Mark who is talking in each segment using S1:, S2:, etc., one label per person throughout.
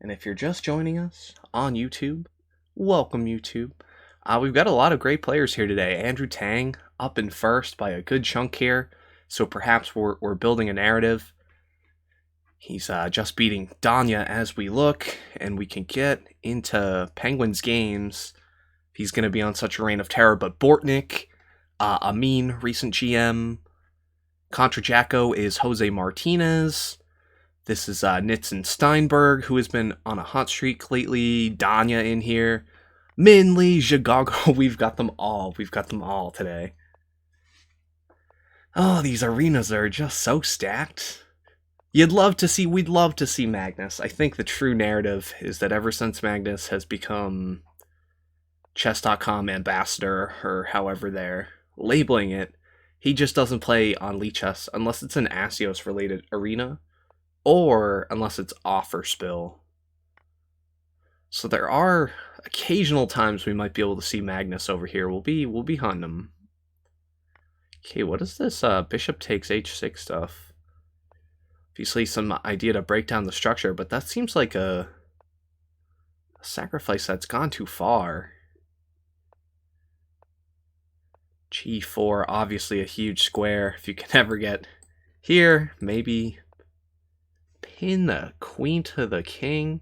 S1: And if you're just joining us on YouTube, welcome YouTube. We've got a lot of great players here today. Andrew Tang up in first by a good chunk here, so perhaps we're building a narrative. He's just beating Danya as we look, and we can get into Penguins games. He's going to be on such a reign of terror, but Bortnik, Amin, recent GM, Contra Jacko is Jose Martinez. This is Nitzen Steinberg, who has been on a hot streak lately. Danya in here. Minley, Zhigago, we've got them all. We've got them all today. Oh, these arenas are just so stacked. We'd love to see Magnus. I think the true narrative is that ever since Magnus has become chess.com ambassador, or however they're labeling it, he just doesn't play on Lichess unless it's an Asios related arena, or unless it's offer spill. So there are occasional times we might be able to see Magnus over here. We'll be hunting him. Okay, what is this bishop takes h6 stuff? Obviously some idea to break down the structure, but that seems like a sacrifice that's gone too far. G4, obviously a huge square. If you can ever get here, maybe pin the queen to the king.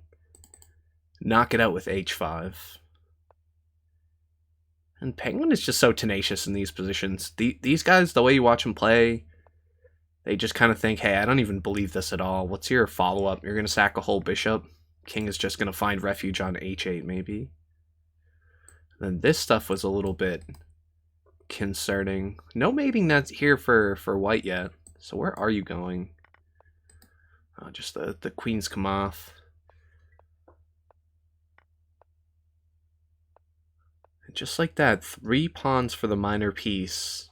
S1: Knock it out with h5. And Penguin is just so tenacious in these positions. These guys, the way you watch them play, they just kind of think, hey, I don't even believe this at all. What's your follow-up? You're going to sack a whole bishop? King is just going to find refuge on h8, maybe. And then this stuff was a little bit concerning. No mating that's here for white yet. So where are you going? Oh, just the queens come off. And just like that, 3 pawns for the minor piece.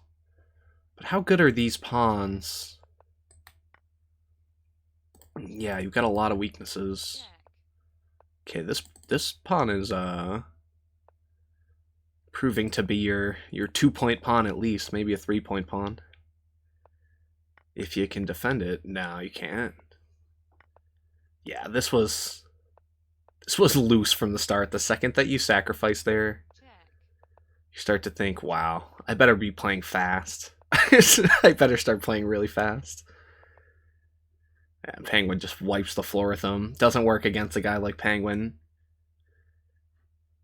S1: But how good are these pawns? Yeah, you've got a lot of weaknesses. Okay, this pawn is proving to be your 2-point pawn at least, maybe a 3-point pawn. If you can defend it. No, you can't. Yeah, this was loose from the start. The second that you sacrifice there, you start to think, wow, I better be playing fast. I better start playing really fast. And Penguin just wipes the floor with him. Doesn't work against a guy like Penguin.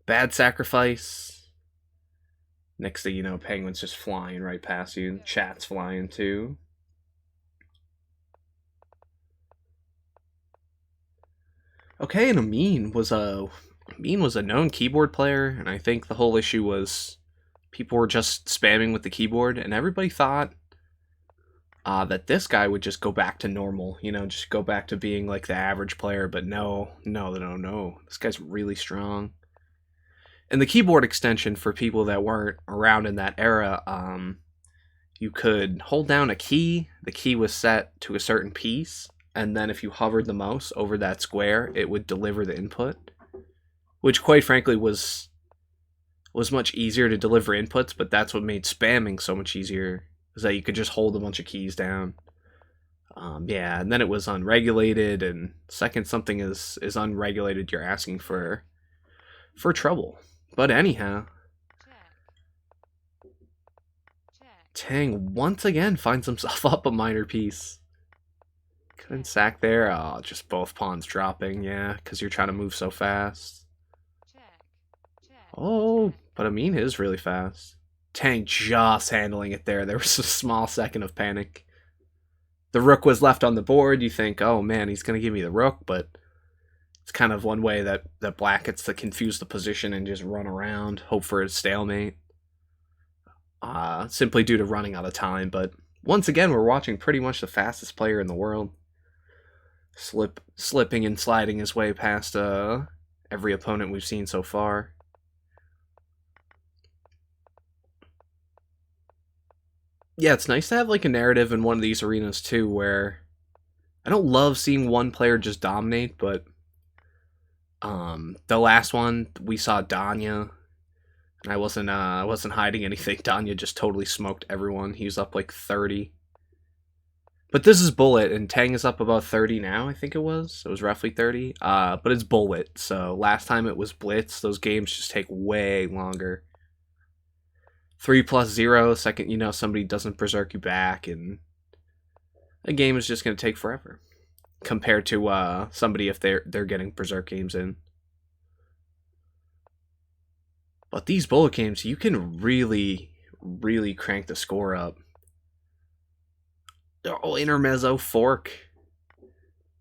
S1: Bad sacrifice. Next thing you know, Penguin's just flying right past you. Chat's flying too. Okay, and Amin was a known keyboard player, and I think the whole issue was people were just spamming with the keyboard, and everybody thought that this guy would just go back to normal, just go back to being like the average player, but no. This guy's really strong. And the keyboard extension, for people that weren't around in that era, you could hold down a key, the key was set to a certain piece, and then if you hovered the mouse over that square, it would deliver the input, which quite frankly was much easier to deliver inputs, but that's what made spamming so much easier, is that you could just hold a bunch of keys down. Yeah, and then it was unregulated, and second something is unregulated, you're asking for trouble. But anyhow, Tang once again finds himself up a minor piece. Couldn't sack there. Oh, just both pawns dropping, yeah, because you're trying to move so fast. Oh, but Amin is really fast. Tang just handling it there. There was a small second of panic. The rook was left on the board. You think, oh man, he's going to give me the rook, but it's kind of one way that black gets to confuse the position and just run around, hope for a stalemate. Simply due to running out of time, but once again, we're watching pretty much the fastest player in the world. Slipping and sliding his way past every opponent we've seen so far. Yeah, it's nice to have like a narrative in one of these arenas too, where I don't love seeing one player just dominate, but the last one we saw Danya, and I wasn't hiding anything. Danya just totally smoked everyone. He was up like 30. But this is bullet, and Tang is up about 30 now, I think it was. It was roughly 30. But it's bullet, so last time it was blitz. Those games just take way longer. 3+0, second you know somebody doesn't berserk you back, and a game is just going to take forever. Compared to somebody if they're getting berserk games in. But these bullet games, you can really, really crank the score up. Oh, intermezzo fork.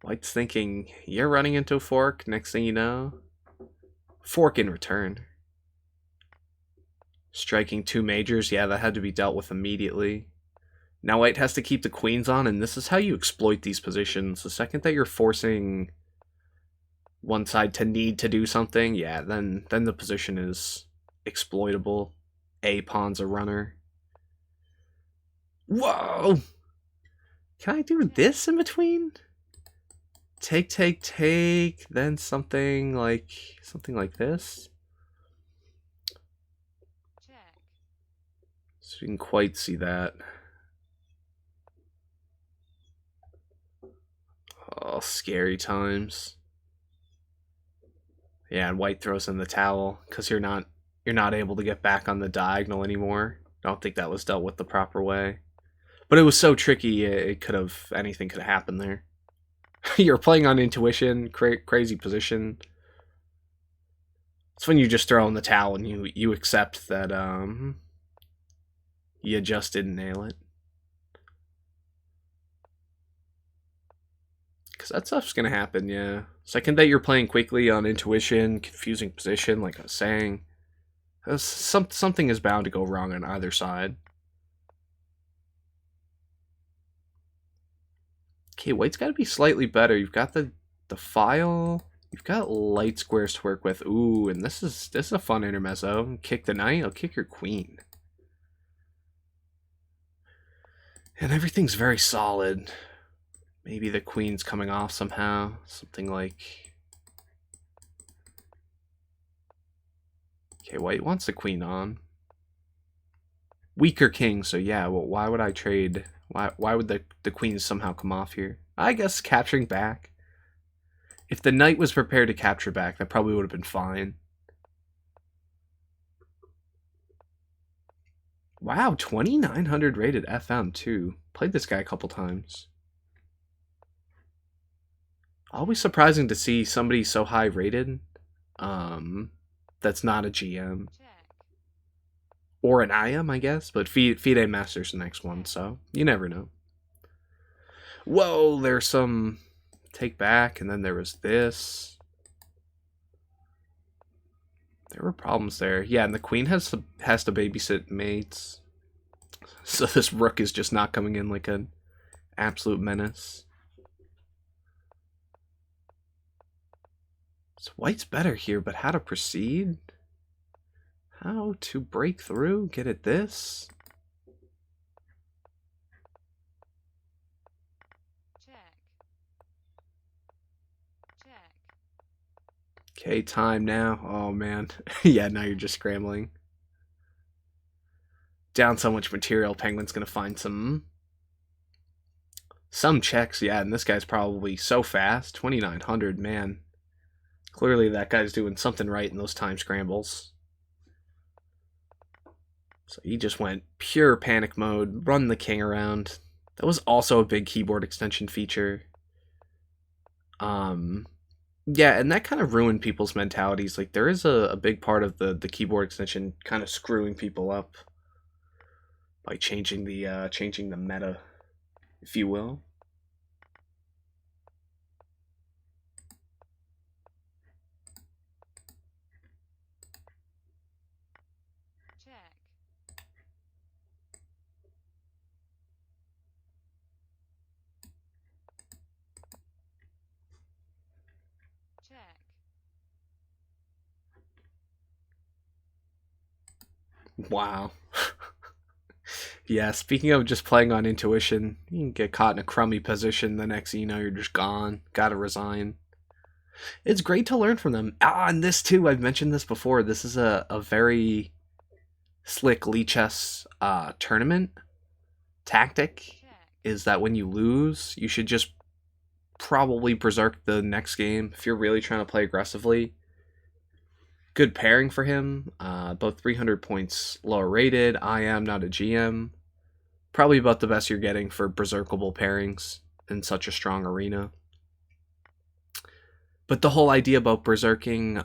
S1: White's thinking, you're running into a fork. Next thing you know, fork in return. Striking 2 majors. Yeah, that had to be dealt with immediately. Now White has to keep the queens on, and this is how you exploit these positions. The second that you're forcing one side to need to do something, yeah, then the position is exploitable. A pawn's a runner. Whoa! Can I do this in between? Take, then something like this.
S2: Check.
S1: So you can quite see that. Oh, scary times. Yeah, and White throws in the towel because you're not able to get back on the diagonal anymore. I don't think that was dealt with the proper way. But it was so tricky, it could have, anything could have happened there. You're playing on intuition, crazy position. It's when you just throw in the towel and you accept that you just didn't nail it. Because that stuff's going to happen, yeah. Second that you're playing quickly on intuition, confusing position, like I was saying, something is bound to go wrong on either side. Okay, White's got to be slightly better. You've got the file. You've got light squares to work with. Ooh, and this is a fun intermezzo. Kick the knight. I'll kick your queen. And everything's very solid. Maybe the queen's coming off somehow. Something like... Okay, White wants the queen on. Weaker king, so yeah, well, why would I trade... Why would the queen somehow come off here? I guess capturing back. If the knight was prepared to capture back, that probably would have been fine. Wow, 2,900 rated FM2. Played this guy a couple times. Always surprising to see somebody so high rated. That's not a GM. Or an IM, I guess, but FIDE Master's the next one, so you never know. Whoa, there's some take back, and then there was this. There were problems there. Yeah, and the queen has to babysit mates. So this rook is just not coming in like an absolute menace. So White's better here, but how to proceed? How to break through? Get at this?
S2: Check. Check.
S1: Okay, time now. Oh man. Yeah, now you're just scrambling. Down so much material, Penguin's gonna find some checks. Yeah, and this guy's probably so fast. 2,900, man. Clearly that guy's doing something right in those time scrambles. So he just went pure panic mode, run the king around. That was also a big keyboard extension feature. Yeah, and that kind of ruined people's mentalities. Like, there is a big part of the keyboard extension kind of screwing people up by changing the meta, if you will.
S2: Check. Check.
S1: Wow. Yeah, speaking of just playing on intuition, you can get caught in a crummy position. The next thing you know, you're just gone. Gotta resign. It's great to learn from them. And this too, I've mentioned this before. This is a very slick Lichess tournament tactic.
S2: Check.
S1: is that when you lose, you should just probably berserk the next game if you're really trying to play aggressively. Good pairing for him. Both 300 points lower rated. I am not a GM. Probably about the best you're getting for berserkable pairings in such a strong arena. But the whole idea about berserking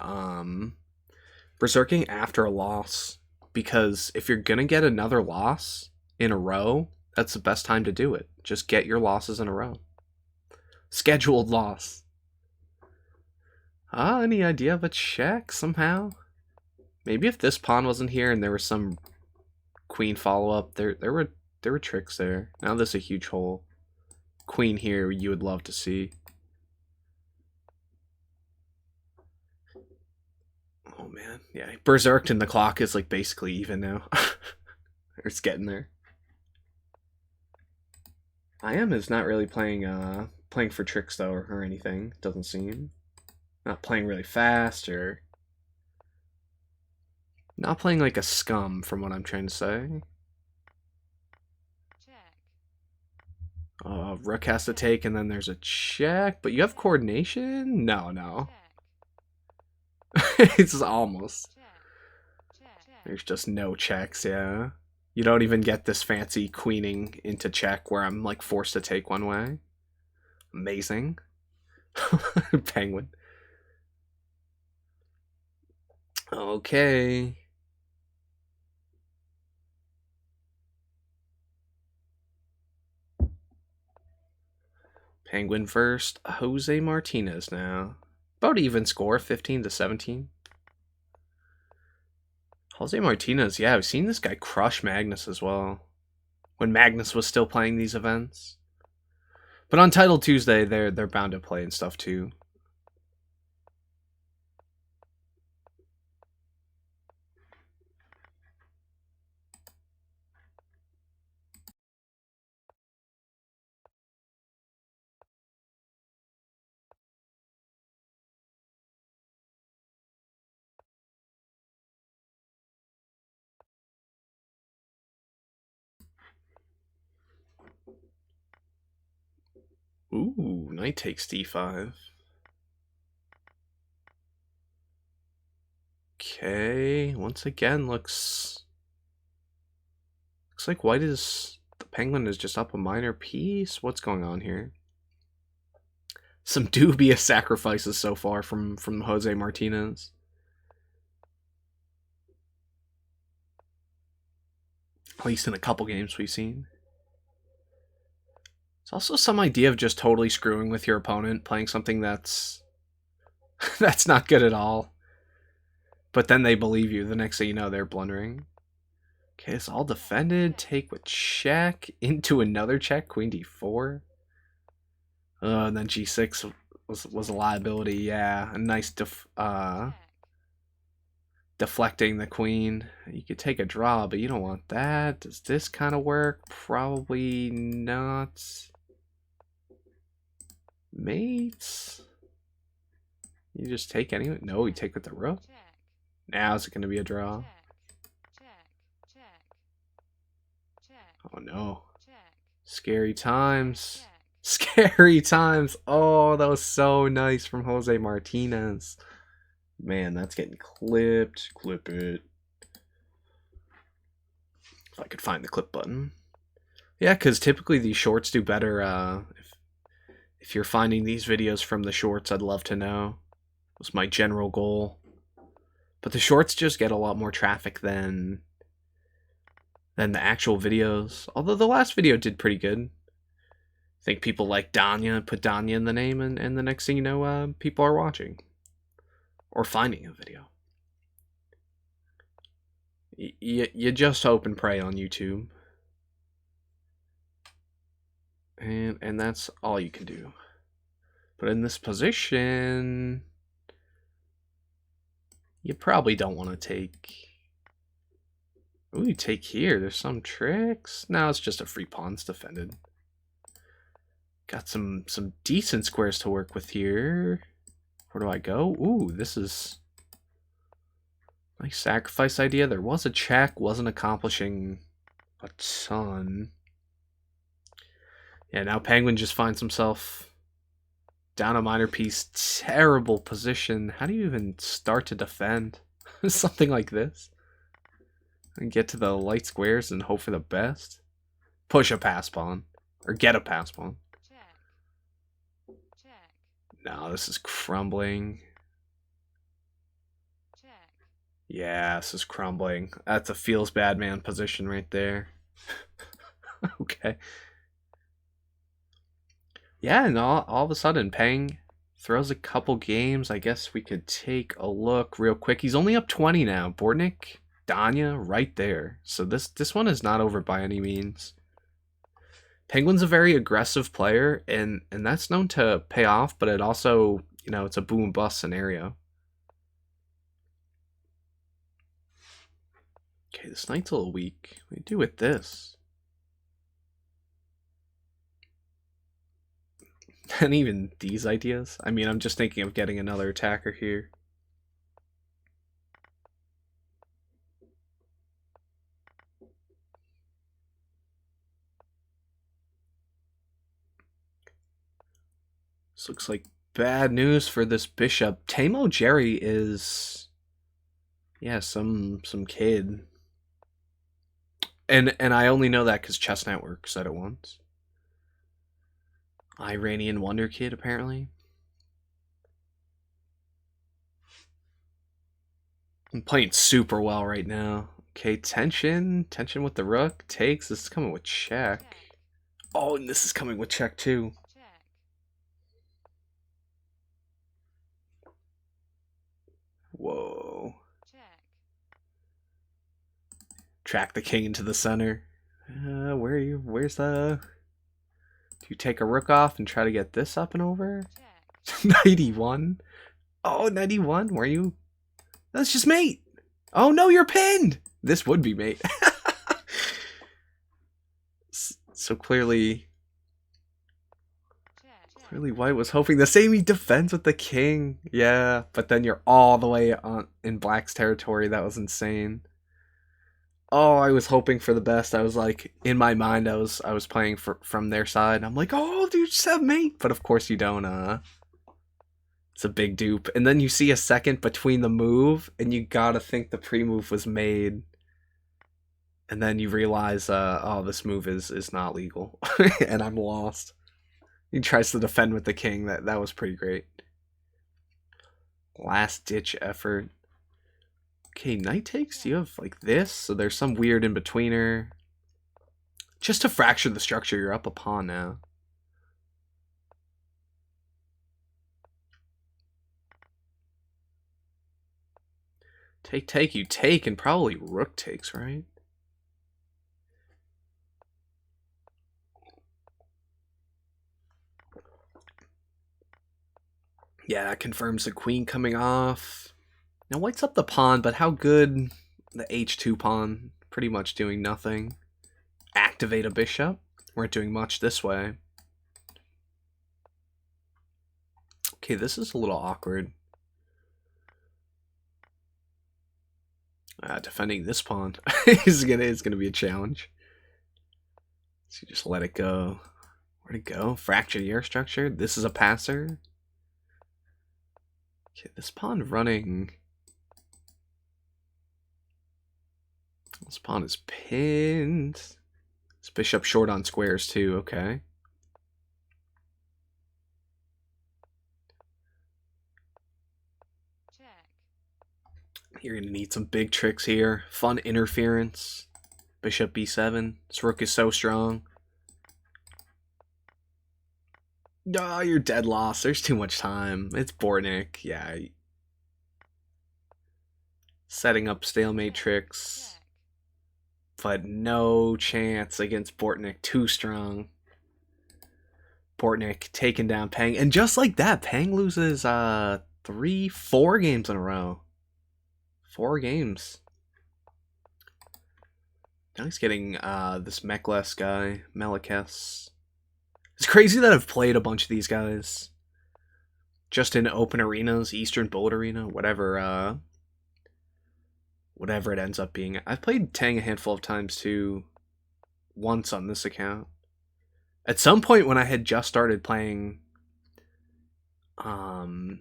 S1: after a loss, because if you're gonna get another loss in a row, that's the best time to do it. Just get your losses in a row. Scheduled loss. Any idea of a check somehow? Maybe if this pawn wasn't here and there was some queen follow-up, there were tricks there. Now there's a huge hole. Queen here you would love to see. Oh man, yeah, berserked and the clock is like basically even now. It's getting there. I am is not really playing for tricks though or anything. Doesn't seem. Not playing really fast or not playing like a scum from what I'm trying to say.
S2: check,
S1: Rook has to take and then there's a check, but you have coordination? No.
S2: check,
S1: It's almost.
S2: check.
S1: There's just no checks, yeah. You don't even get this fancy queening into check where I'm like forced to take one way. Amazing. Penguin. Okay. Penguin first. Jose Martinez now. About even score, 15-17. Jose Martinez, yeah, I've seen this guy crush Magnus as well. When Magnus was still playing these events. But on Title Tuesday, they're bound to play and stuff too. Ooh, knight takes d5. Okay, once again looks like white is the penguin is just up a minor piece. What's going on here? Some dubious sacrifices so far from Jose Martinez. At least in a couple games we've seen. It's also some idea of just totally screwing with your opponent, playing something that's that's not good at all. But then they believe you. The next thing you know, they're blundering. Okay, it's all defended. Take with check. Into another check. Queen d4. And then g6 was a liability. Yeah, a nice deflecting the queen. You could take a draw, but you don't want that. Does this kind of work? Probably not. Mates? You just take anyway? No, you take with the rook. Now is it going to be a draw? Oh no. Scary times. Scary times. Oh, that was so nice from Jose Martinez. Man, that's getting clipped. Clip it. If I could find the clip button. Yeah, because typically these shorts do better. If you're finding these videos from the shorts, I'd love to know. Was my general goal. But the shorts just get a lot more traffic than the actual videos. Although the last video did pretty good. I think people like Danya, put Danya in the name, and the next thing you know, people are watching. Or finding a video. You just hope and pray on YouTube. And that's all you can do. But in this position, you probably don't want to take... Ooh, you take here. There's some tricks. No, it's just a free pawn's defended. Got some decent squares to work with here. Where do I go? Ooh, this is a nice sacrifice idea. There was a check, wasn't accomplishing a ton. Yeah, now Penguin just finds himself down a minor piece. Terrible position. How do you even start to defend something like this? And get to the light squares and hope for the best? Push a pass pawn. Or get a pass pawn.
S2: check, check,
S1: No, this is crumbling.
S2: check,
S1: Yeah, this is crumbling. That's a feels bad man position right there. Okay. Yeah, and all of a sudden, Peng throws a couple games. I guess we could take a look real quick. He's only up 20 now. Bortnik, Danya, right there. So this one is not over by any means. Penguin's a very aggressive player, and that's known to pay off, but it also, it's a boom bust scenario. Okay, this knight's a little weak. What do you do with this? And even these ideas? I mean, I'm just thinking of getting another attacker here. This looks like bad news for this bishop. Tamo Jerry is, yeah, some kid. And I only know that because Chess Network said it once. Iranian Wonder Kid, apparently. I'm playing super well right now. Okay, tension with the rook. Takes. This is coming with check.
S2: check,
S1: Oh, and this is coming with check too.
S2: check,
S1: Whoa.
S2: check,
S1: Track the king into the center. Where are you? Where's the... Do you take a rook off and try to get this up and over?
S2: check,
S1: 91? Oh, 91? Were you... That's just mate. Oh no, you're pinned. This would be mate. So clearly White was hoping the same. He defends with the king. Yeah, but then you're all the way on in Black's territory. That was insane. Oh, I was hoping for the best. I was like, in my mind, I was playing from their side. I'm like, oh, dude, just have mate. But of course you don't. It's a big dupe. And then you see a second between the move, and you gotta think the pre-move was made. And then you realize, oh, this move is not legal, and I'm lost. He tries to defend with the king. That was pretty great. Last ditch effort. Okay, knight takes. You have like this, so there's some weird in betweener. Just to fracture the structure, you're up a pawn now. Take, you take, and probably rook takes, right? Yeah, that confirms the queen coming off. Now white's up the pawn, but how good? The h2 pawn, pretty much doing nothing. Activate a bishop. Weren't doing much this way. Okay, this is a little awkward. Defending this pawn is gonna be a challenge. So you just let it go. Where'd it go? Fracture the air structure. This is a passer. Okay, this pawn running. This pawn is pinned. This bishop short on squares too. Okay. You're gonna need some big tricks here. Fun interference. Bishop b7. This rook is so strong. Oh, you're dead lost. There's too much time. It's Bortnik. Yeah. Setting up stalemate tricks. But no chance against Bortnik. Too strong. Bortnik taking down Peng. And just like that, Peng loses 4 games in a row. 4 games. Now he's getting this Mekles guy, Melekes. It's crazy that I've played a bunch of these guys. Just in open arenas, Eastern Bold Arena, whatever it ends up being. I've played Tang a handful of times too. Once on this account. At some point when I had just started playing, um,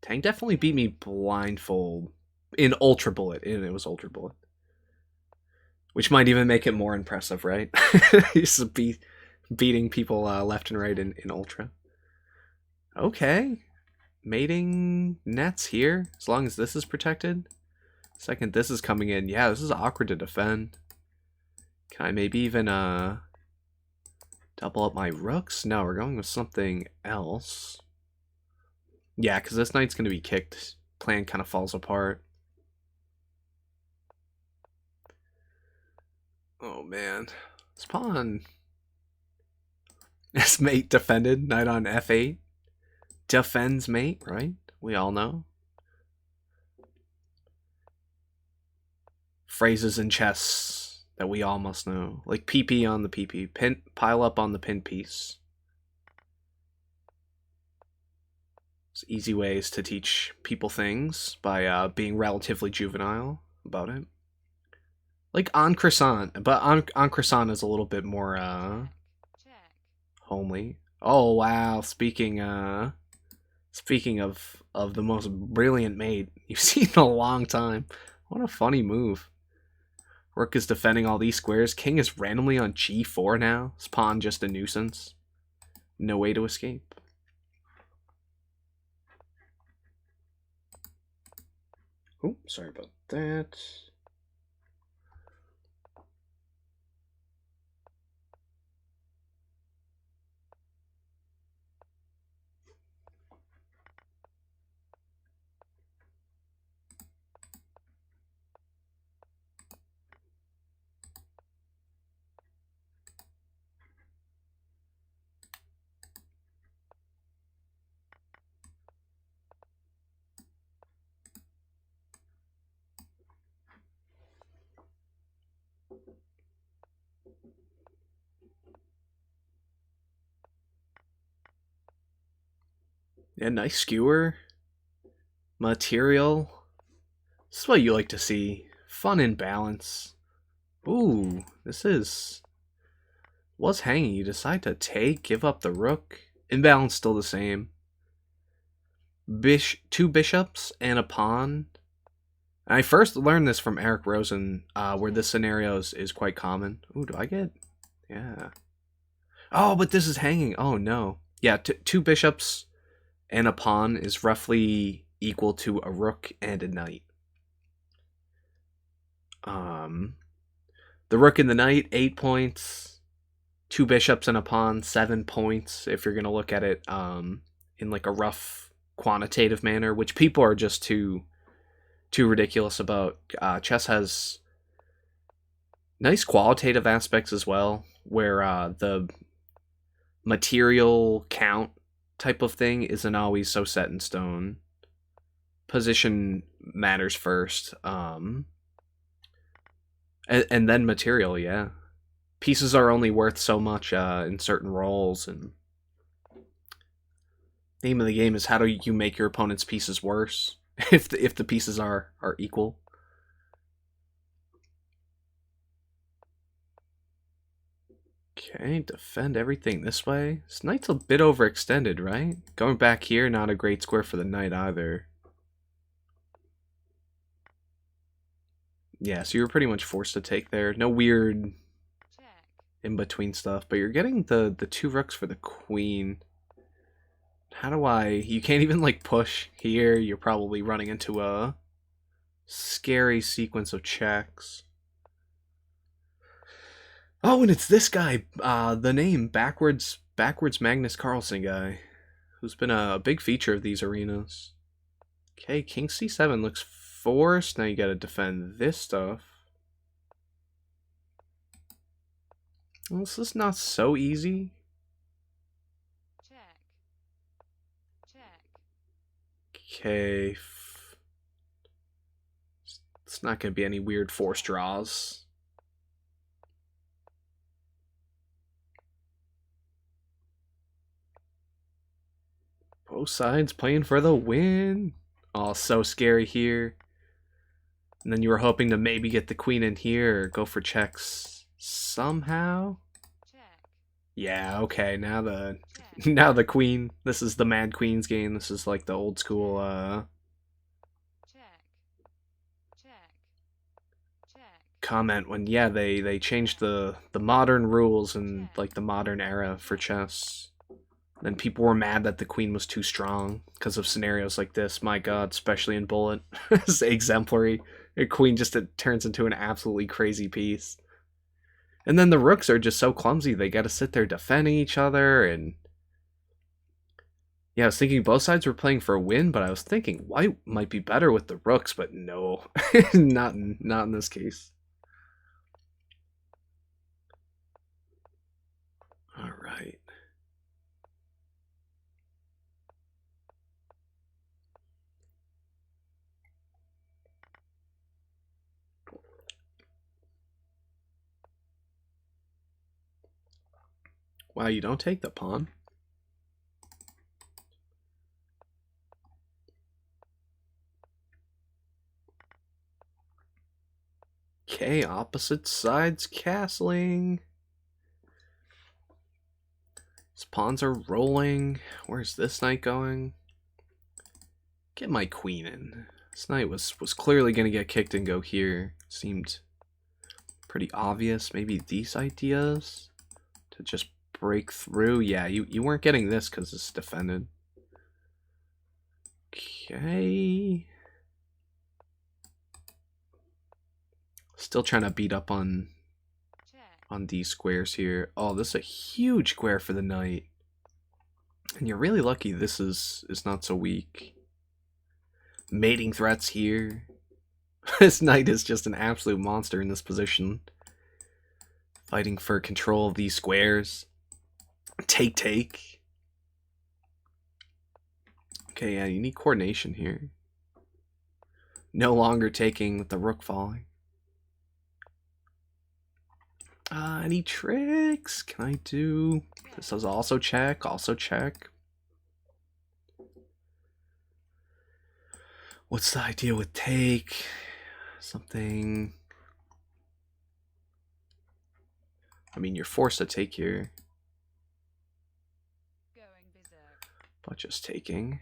S1: Tang definitely beat me blindfold in Ultra Bullet, and it was Ultra Bullet, which might even make it more impressive, right? He's beating people left and right in Ultra. Okay, mating nets here, as long as this is protected. Second, this is coming in. Yeah, this is awkward to defend. Can I maybe even double up my rooks? No, we're going with something else. Yeah, because this knight's going to be kicked. Plan kind of falls apart. Oh, man. This pawn. This mate defended. Knight on f8. Defends mate, right? We all know. Phrases in chess that we all must know. Like PP on the PP. Pin, pile up on the pin piece. It's easy ways to teach people things by being relatively juvenile about it. Like on croissant, but on croissant is a little bit more homely. Oh wow! Speaking of the most brilliant mate you've seen in a long time. What a funny move. Rook is defending all these squares. King is randomly on g4 now. His pawn just a nuisance. No way to escape. Oh, sorry about that. Yeah, nice skewer. Material. This is what you like to see. Fun and balance. Ooh, this is... Was hanging. You decide to take, give up the rook. Imbalance still the same. Two bishops and a pawn. And I first learned this from Eric Rosen, where this scenario is quite common. Ooh, do I get... Yeah. Oh, but this is hanging. Oh, no. Yeah, two bishops and a pawn is roughly equal to a rook and a knight. The rook and the knight, 8 points. Two bishops and a pawn, 7 points. If you're gonna look at it in like a rough quantitative manner, which people are just too ridiculous about. Chess has nice qualitative aspects as well, where the material count type of thing isn't always so set in stone. Position matters first, and then material. Yeah, pieces are only worth so much in certain roles, and name of the game is how do you make your opponent's pieces worse if the pieces are equal. Okay, defend everything this way. This knight's a bit overextended, right? Going back here, not a great square for the knight either. Yeah, so you're pretty much forced to take there. No weird in-between stuff, but you're getting the two rooks for the queen. How do I... You can't even, like, push here. You're probably running into a scary sequence of checks. Oh, and it's this guy, the name, backwards Magnus Carlsen guy, who's been a big feature of these arenas. Okay, king c7 looks forced. Now you gotta defend this stuff. Well, this is not so easy. Okay. It's not gonna be any weird forced draws. Both sides playing for the win. Oh, so scary here. And then you were hoping to maybe get the queen in here or go for checks somehow. Yeah, okay, now the
S2: check,
S1: now the queen. This is the Mad Queen's game. This is like the old school
S2: check, check, check,
S1: comment when yeah, they changed the modern rules in
S2: check,
S1: like the modern era for
S2: check,
S1: chess. Then people were mad that the queen was too strong because of scenarios like this. My god, especially in bullet. It's exemplary. A queen just turns into an absolutely crazy piece. And then the rooks are just so clumsy. They got to sit there defending each other. And yeah, I was thinking both sides were playing for a win, but I was thinking white might be better with the rooks, but no, not in this case. All right. Wow, you don't take the pawn? Okay, opposite sides castling. His pawns are rolling. Where's this knight going? Get my queen in. This knight was clearly going to get kicked and go here. Seemed pretty obvious. Maybe these ideas to just break through. Yeah, you weren't getting this because it's defended. Okay. Still trying to beat up on these squares here. Oh, this is a huge square for the knight. And you're really lucky this is not so weak. Mating threats here. This knight is just an absolute monster in this position. Fighting for control of these squares. Take. Okay, yeah, you need coordination here. No longer taking with the rook falling. Any tricks? Can I do... This is also check, What's the idea with take? Something... I mean, you're forced to take here. But just taking.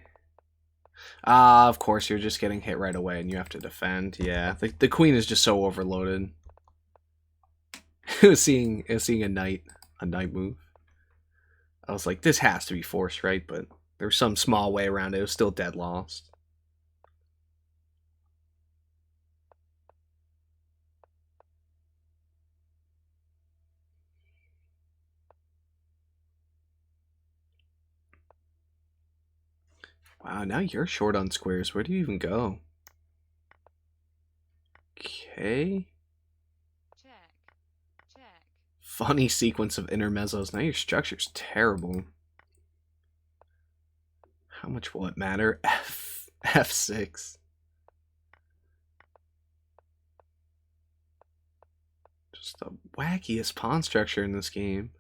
S1: Of course, you're just getting hit right away and you have to defend. Yeah, the queen is just so overloaded. seeing a knight move. I was like, this has to be forced, right? But there's some small way around it. It was still dead lost. Wow, now you're short on squares. Where do you even go? Okay. Funny sequence of intermezzos. Now your structure's terrible. How much will it matter? F6. Just the wackiest pawn structure in this game.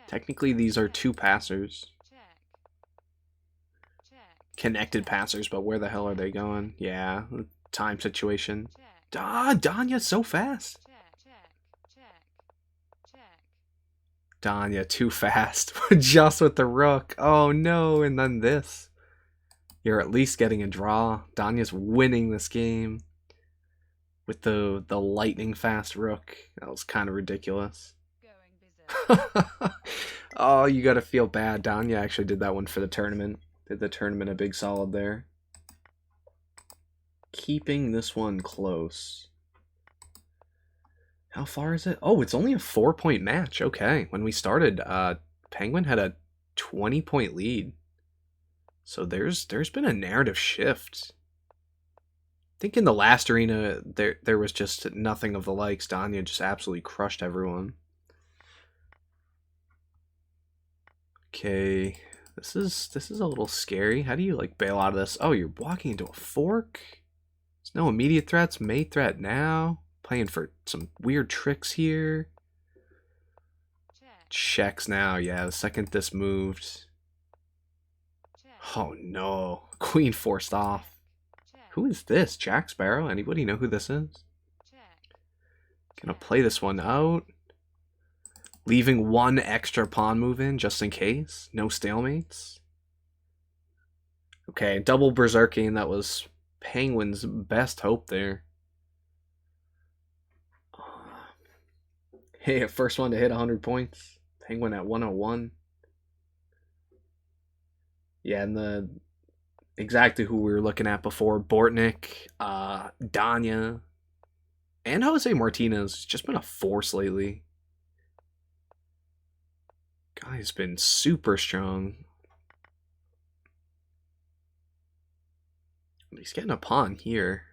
S1: Technically, these are two passers. Connected passers, but where the hell are they going? Yeah, time situation. Danya so fast. Danya too fast. Just with the rook. Oh no, and then this. You're at least getting a draw. Danya's winning this game. With the lightning fast rook. That was kind of ridiculous. Oh, you gotta feel bad. Danya actually did that one for the tournament. Did the tournament a big solid there. Keeping this one close. How far is it? Oh, it's only a 4-point match. Okay. When we started, Penguin had a 20-point lead. So there's been a narrative shift. I think in the last arena, there was just nothing of the likes. Danya just absolutely crushed everyone. Okay. This is a little scary. How do you like bail out of this? Oh, you're walking into a fork? There's no immediate threats. Mate threat now. Playing for some weird tricks here. Checks now. Yeah, the second this moved. Oh no. Queen forced off. Who is this? Jack Sparrow? Anybody know who this is? Gonna play this one out. Leaving one extra pawn move in just in case. No stalemates. Okay, double berserking. That was Penguin's best hope there. Hey, first one to hit 100 points. Penguin at 101. Yeah, and the exactly who we were looking at before, Bortnik, Danya, and Jose Martinez. Has just been a force lately. Guy's been super strong. He's getting a pawn here.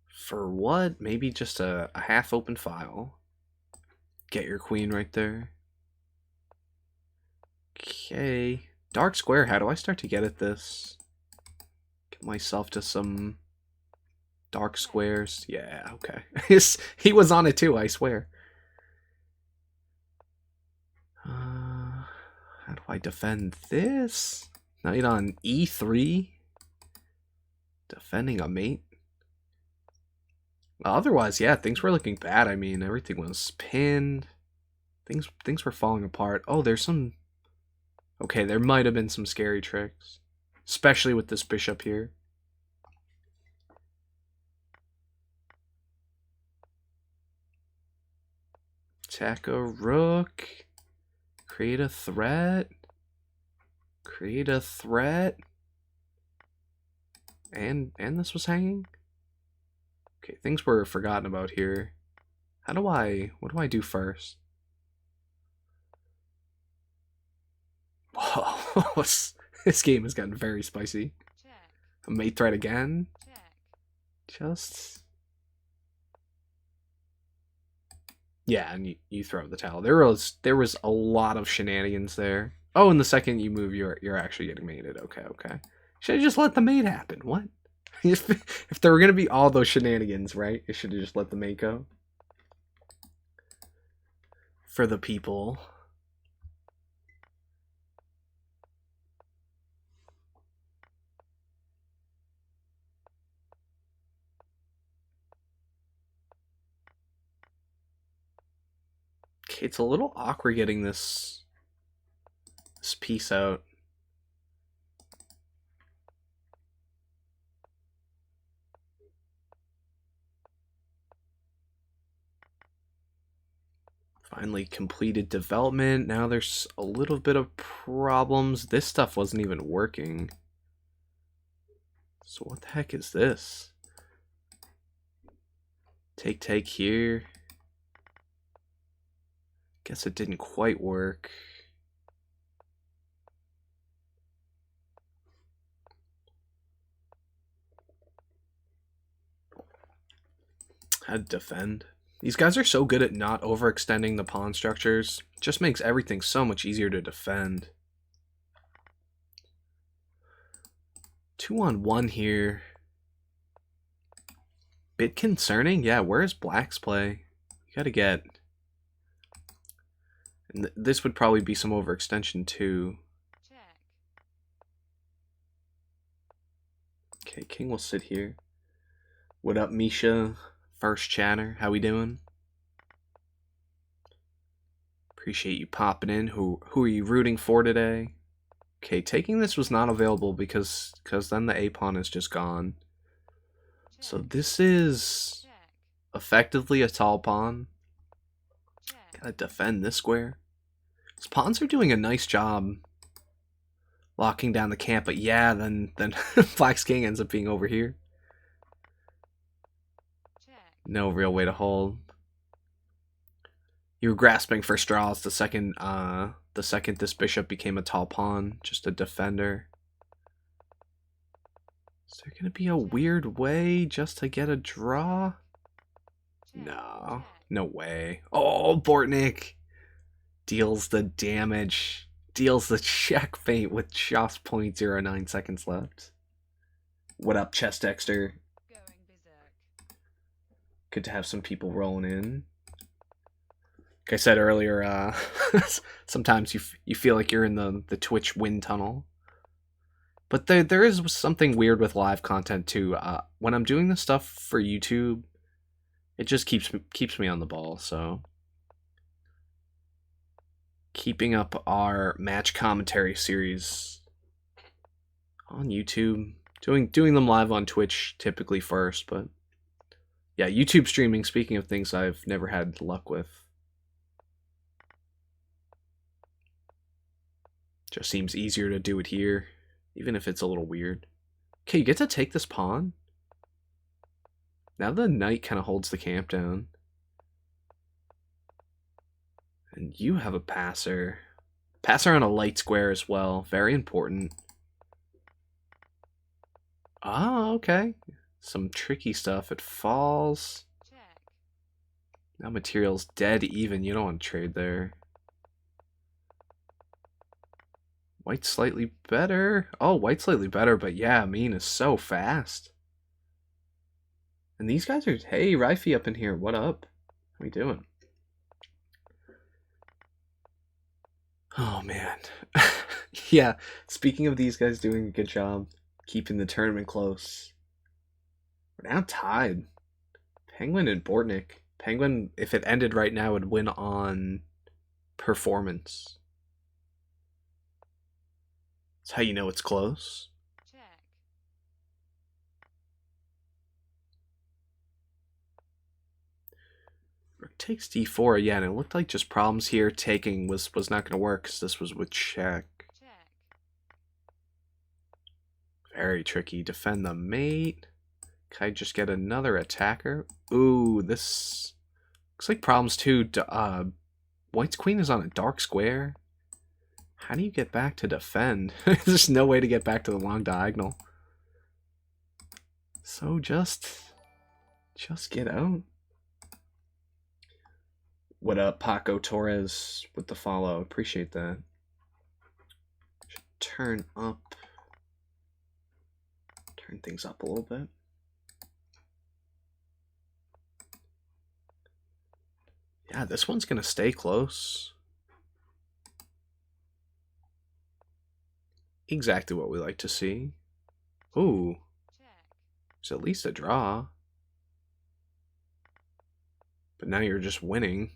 S1: For what? Maybe just a half open file. Get your queen right there. Okay. Dark square, how do I start to get at this? Get myself to some dark squares. Yeah, okay. He was on it too, I swear. How do I defend this? Knight on e3? Defending a mate? Otherwise, yeah, things were looking bad. I mean, everything was pinned. Things were falling apart. Oh, there's some... Okay, there might have been some scary tricks. Especially with this bishop here. Attack a rook. Create a threat. Create a threat. And this was hanging? Okay, things were forgotten about here. What do I do first? Whoa, this game has gotten very spicy.
S2: Check.
S1: A mate threat again?
S2: Check.
S1: Just... Yeah, and you throw the towel. There was a lot of shenanigans there. Oh, and the second you move, you're actually getting mated. Okay, okay. Should have just let the mate happen. What? If there were gonna be all those shenanigans, right? It should have just let the mate go. For the people. Okay, it's a little awkward getting this piece out. Finally completed development. Now there's a little bit of problems. This stuff wasn't even working. So what the heck is this? Take here. Guess it didn't quite work. Had to defend. These guys are so good at not overextending the pawn structures. Just makes everything so much easier to defend. 2-on-1 here. Bit concerning. Yeah, where's Black's play? You gotta get... And this would probably be some overextension too.
S2: Check.
S1: Okay, king will sit here. What up, Misha? First chatter. How we doing? Appreciate you popping in. Who are you rooting for today? Okay, taking this was not available because then the A-pawn is just gone.
S2: Check.
S1: So this is
S2: Check.
S1: effectively a tall pawn.
S2: Check.
S1: Gotta defend this square. His pawns are doing a nice job locking down the camp, but yeah, then Black's king ends up being over here.
S2: Check.
S1: No real way to hold. You were grasping for straws the second this bishop became a tall pawn, just a defender. Is there gonna be a weird way just to get a draw?
S2: Check.
S1: No,
S2: Check.
S1: no way. Oh, Bortnik deals the damage, deals the checkmate with just 0.09 seconds left. What up, Chess Dexter?
S2: Going berserk.
S1: Good to have some people rolling in. Like I said earlier, sometimes you feel like you're in the Twitch wind tunnel. But there is something weird with live content too. When I'm doing this stuff for YouTube, it just keeps me on the ball. So keeping up our match commentary series on YouTube. Doing them live on Twitch typically first, but yeah, YouTube streaming, speaking of things I've never had luck with. Just seems easier to do it here, even if it's a little weird. Okay, you get to take this pawn. Now the knight kind of holds the camp down. And you have a passer. Passer on a light square as well. Very important. Ah, okay. Some tricky stuff. It falls.
S2: Check.
S1: Now material's dead even. You don't want to trade there. White's slightly better. Oh, white's slightly better, but yeah, Mean is so fast. And these guys are... Hey, Rife up in here. What up? How we doing? Oh, man. Yeah, speaking of these guys doing a good job keeping the tournament close, we're now tied. Penguin and Bortnick. Penguin, if it ended right now, would win on performance. That's how you know it's close.
S2: Check.
S1: Rook takes d4, yeah, and it looked like just problems here. Taking was not going to work because this was with check.
S2: Check.
S1: Very tricky. Defend the mate. Can I just get another attacker? Ooh, this looks like problems too. White's queen is on a dark square. How do you get back to defend? There's no way to get back to the long diagonal. So just get out. What up, Paco Torres with the follow? Appreciate that. Should turn things up a little bit. Yeah, this one's gonna stay close. Exactly what we like to see. Ooh,
S2: Check.
S1: it's at least a draw. But now you're just winning.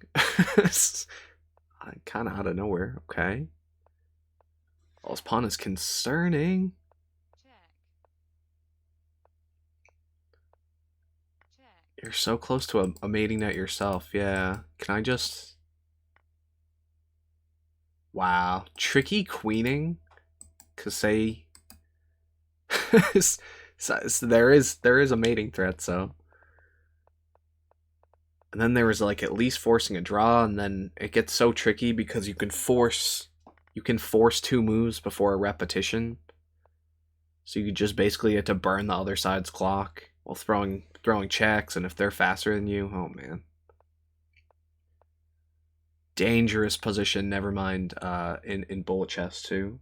S1: Kind of out of nowhere. Okay. Well, his pawn is concerning.
S2: Check. Check.
S1: You're so close to a mating net yourself. Yeah. Can I just... Wow. Tricky queening. Because say... there is a mating threat, so... And then there was like at least forcing a draw, and then it gets so tricky because you can force 2 moves before a repetition. So you just basically have to burn the other side's clock while throwing checks, and if they're faster than you, oh man. Dangerous position, never mind in bullet chess too.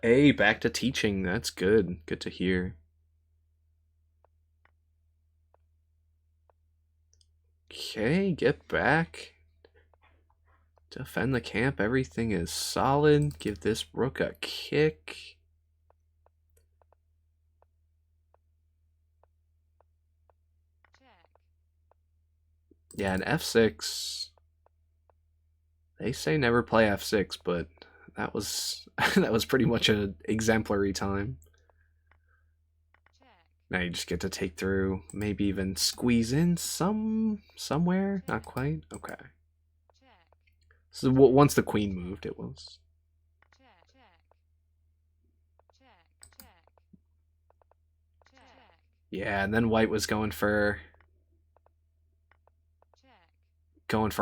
S1: Hey, back to teaching. That's good. Good to hear. Okay, get back. Defend the camp. Everything is solid. Give this rook a kick.
S2: Check.
S1: Yeah, and f6. They say never play f6, but that was that was pretty much an exemplary time.
S2: Check.
S1: Now you just get to take through, maybe even squeeze in somewhere. Not quite. Okay.
S2: Check.
S1: So once the queen moved, it was.
S2: Check. Check. Check. Check.
S1: Yeah, and then white was going for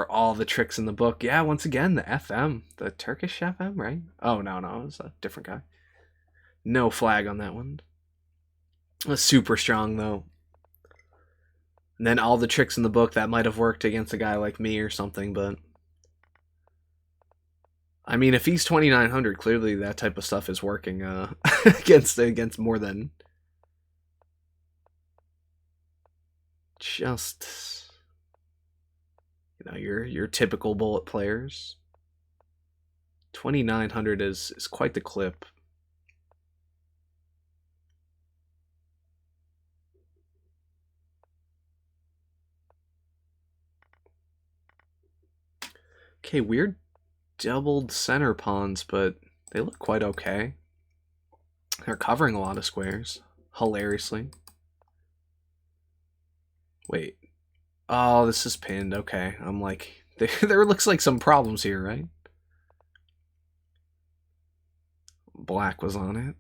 S1: all the tricks in the book. Yeah, once again, the FM, the Turkish FM, right? Oh, no, it was a different guy. No flag on that one. That's super strong, though. And then all the tricks in the book, that might have worked against a guy like me or something, but... I mean, if he's 2900, clearly that type of stuff is working against more than... Just... You know, your typical bullet players. 2900 is quite the clip. Okay, weird doubled center pawns, but they look quite okay. They're covering a lot of squares, hilariously. Wait. Oh, this is pinned. Okay, I'm like, there looks like some problems here, right? Black was on it.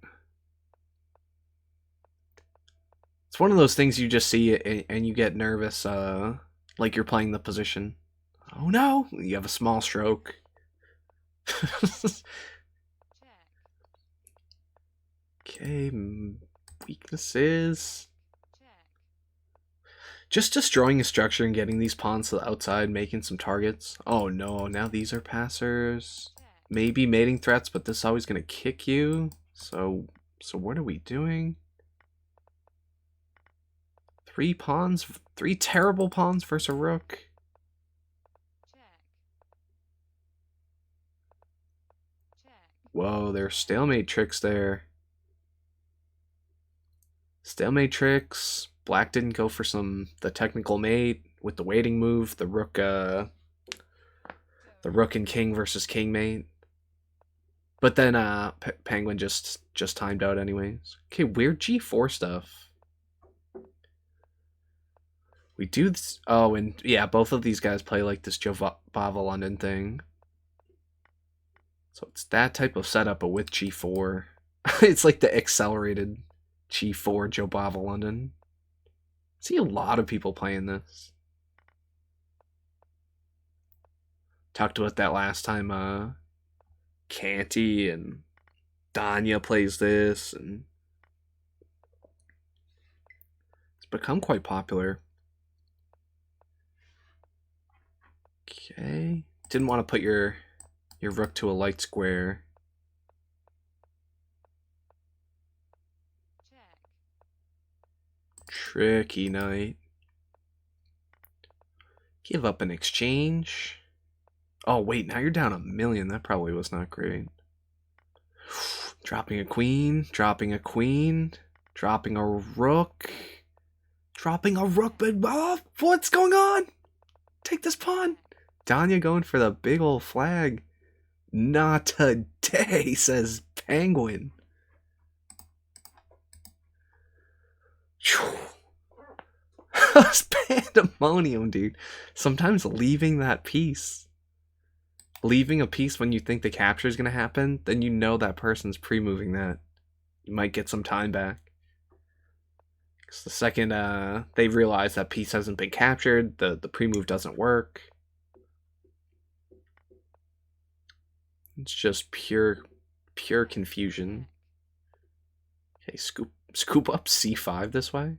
S1: It's one of those things you just see it and you get nervous, like you're playing the position. Oh no, you have a small stroke. Okay, weaknesses. Just destroying a structure and getting these pawns to the outside, making some targets. Oh no, now these are passers. Maybe mating threats, but this is always gonna kick you. So what are we doing? 3 pawns, 3 terrible pawns versus a rook. Whoa, there's stalemate tricks there. Stalemate tricks. Black didn't go for the technical mate with the waiting move. The rook and king versus king mate. But then Penguin just timed out anyways. Okay, weird G4 stuff. We do this. Oh, and yeah, both of these guys play like this Jobava London thing. So it's that type of setup, but with G4. It's like the accelerated G4 Jobava London. I see a lot of people playing this. Talked about that last time. Canty and Danya plays this, and it's become quite popular. Okay, didn't want to put your rook to a light square. Tricky knight. Give up an exchange. Oh wait, now you're down 1,000,000. That probably was not great. Dropping a queen, dropping a queen, dropping a rook, dropping a rook, but oh, what's going on? Take this pawn. Danya going for the big old flag. Not today, says Penguin. It's pandemonium, dude. Sometimes leaving that piece, leaving a piece when you think the capture is going to happen, then you know that person's pre-moving that. You might get some time back. Because the second they realize that piece hasn't been captured, the pre-move doesn't work. It's just pure confusion. Okay, scoop up c5 this way.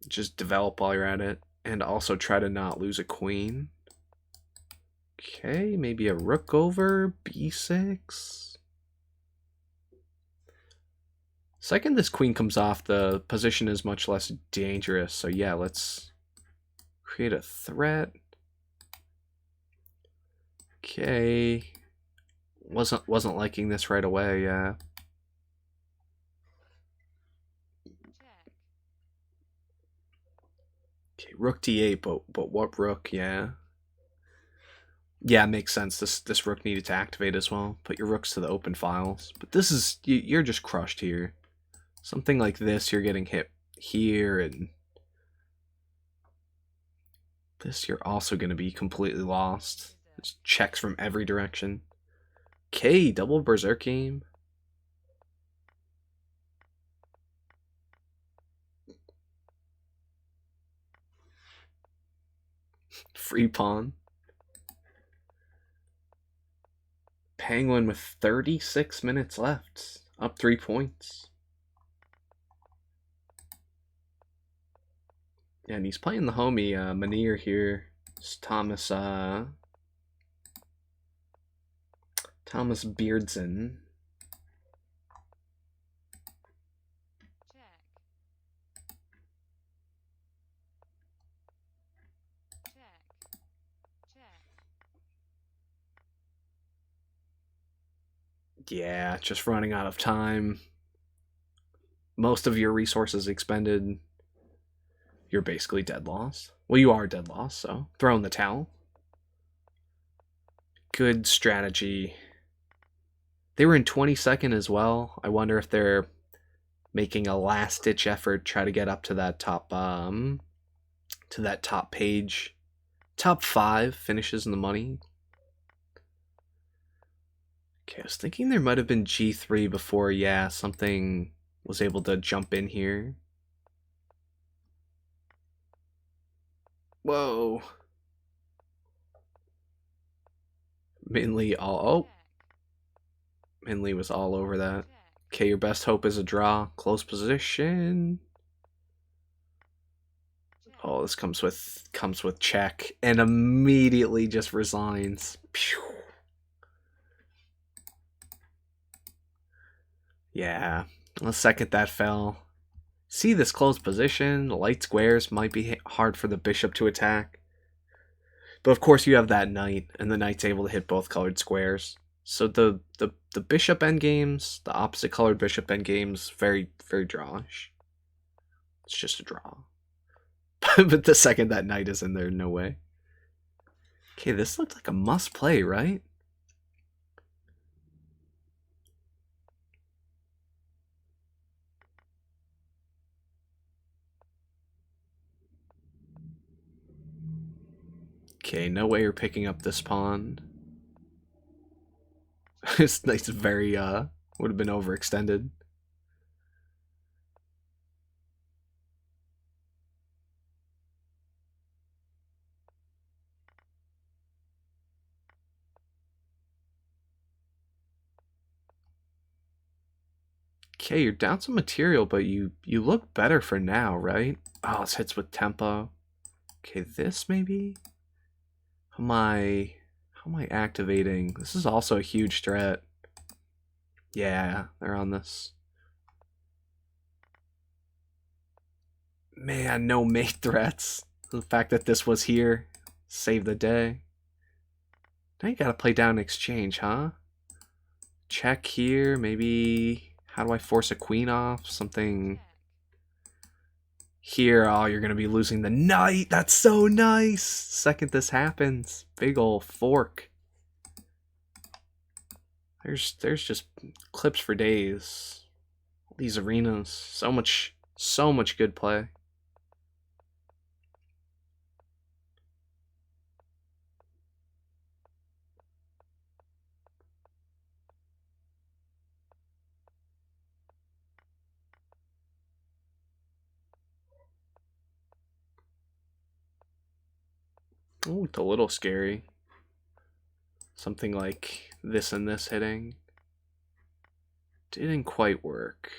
S1: Just develop while you're at it, and also try to not lose a queen. Okay, maybe a rook over b6. Second this queen comes off, the position is much less dangerous. So yeah, let's create a threat. Okay, wasn't liking this right away. Yeah. Okay, rook d8, but what rook? Yeah. Yeah, it makes sense. This rook needed to activate as well. Put your rooks to the open files. But this is you're just crushed here. Something like this, you're getting hit here, and this you're also going to be completely lost. There's checks from every direction. Okay, double berserk game. Free pawn. Penguin with 36 minutes left. Up 3 points. Yeah, and he's playing the homie Manir here. It's Thomas Beardson. Yeah, just running out of time. Most of your resources expended. You're basically dead lost. Well, you are dead lost, so throw in the towel. Good strategy. They were in 22nd as well. I wonder if they're making a last ditch effort, try to get up to that top page. Top 5 finishes in the money. Okay, I was thinking there might have been G3 before, yeah, something was able to jump in here. Whoa. Minley oh. Minley was all over that. Okay, your best hope is a draw. Close position. Oh, this comes with check and immediately just resigns. Pew. Yeah, the second that fell. See this close position. The light squares might be hard for the bishop to attack. But of course you have that knight, and the knight's able to hit both colored squares. So the bishop endgames, the opposite colored bishop endgames, very, very drawish. It's just a draw. But the second that knight is in there, no way. Okay, this looked like a must play, right? Okay, no way you're picking up this pawn. This knight's very, would have been overextended. Okay, you're down some material, but you look better for now, right? Oh, this hits with tempo. Okay, this maybe? How am I activating? This is also a huge threat. Yeah, they're on this. Man, no mate threats. The fact that this was here saved the day. Now you gotta play down exchange, huh? Check here, maybe. How do I force a queen off? Something here. Oh, you're gonna be losing the knight. That's so nice. Second this happens, big ol' fork. There's just clips for days. These arenas, so much good play. Oh, it's a little scary. Something like this and this hitting. Didn't quite work.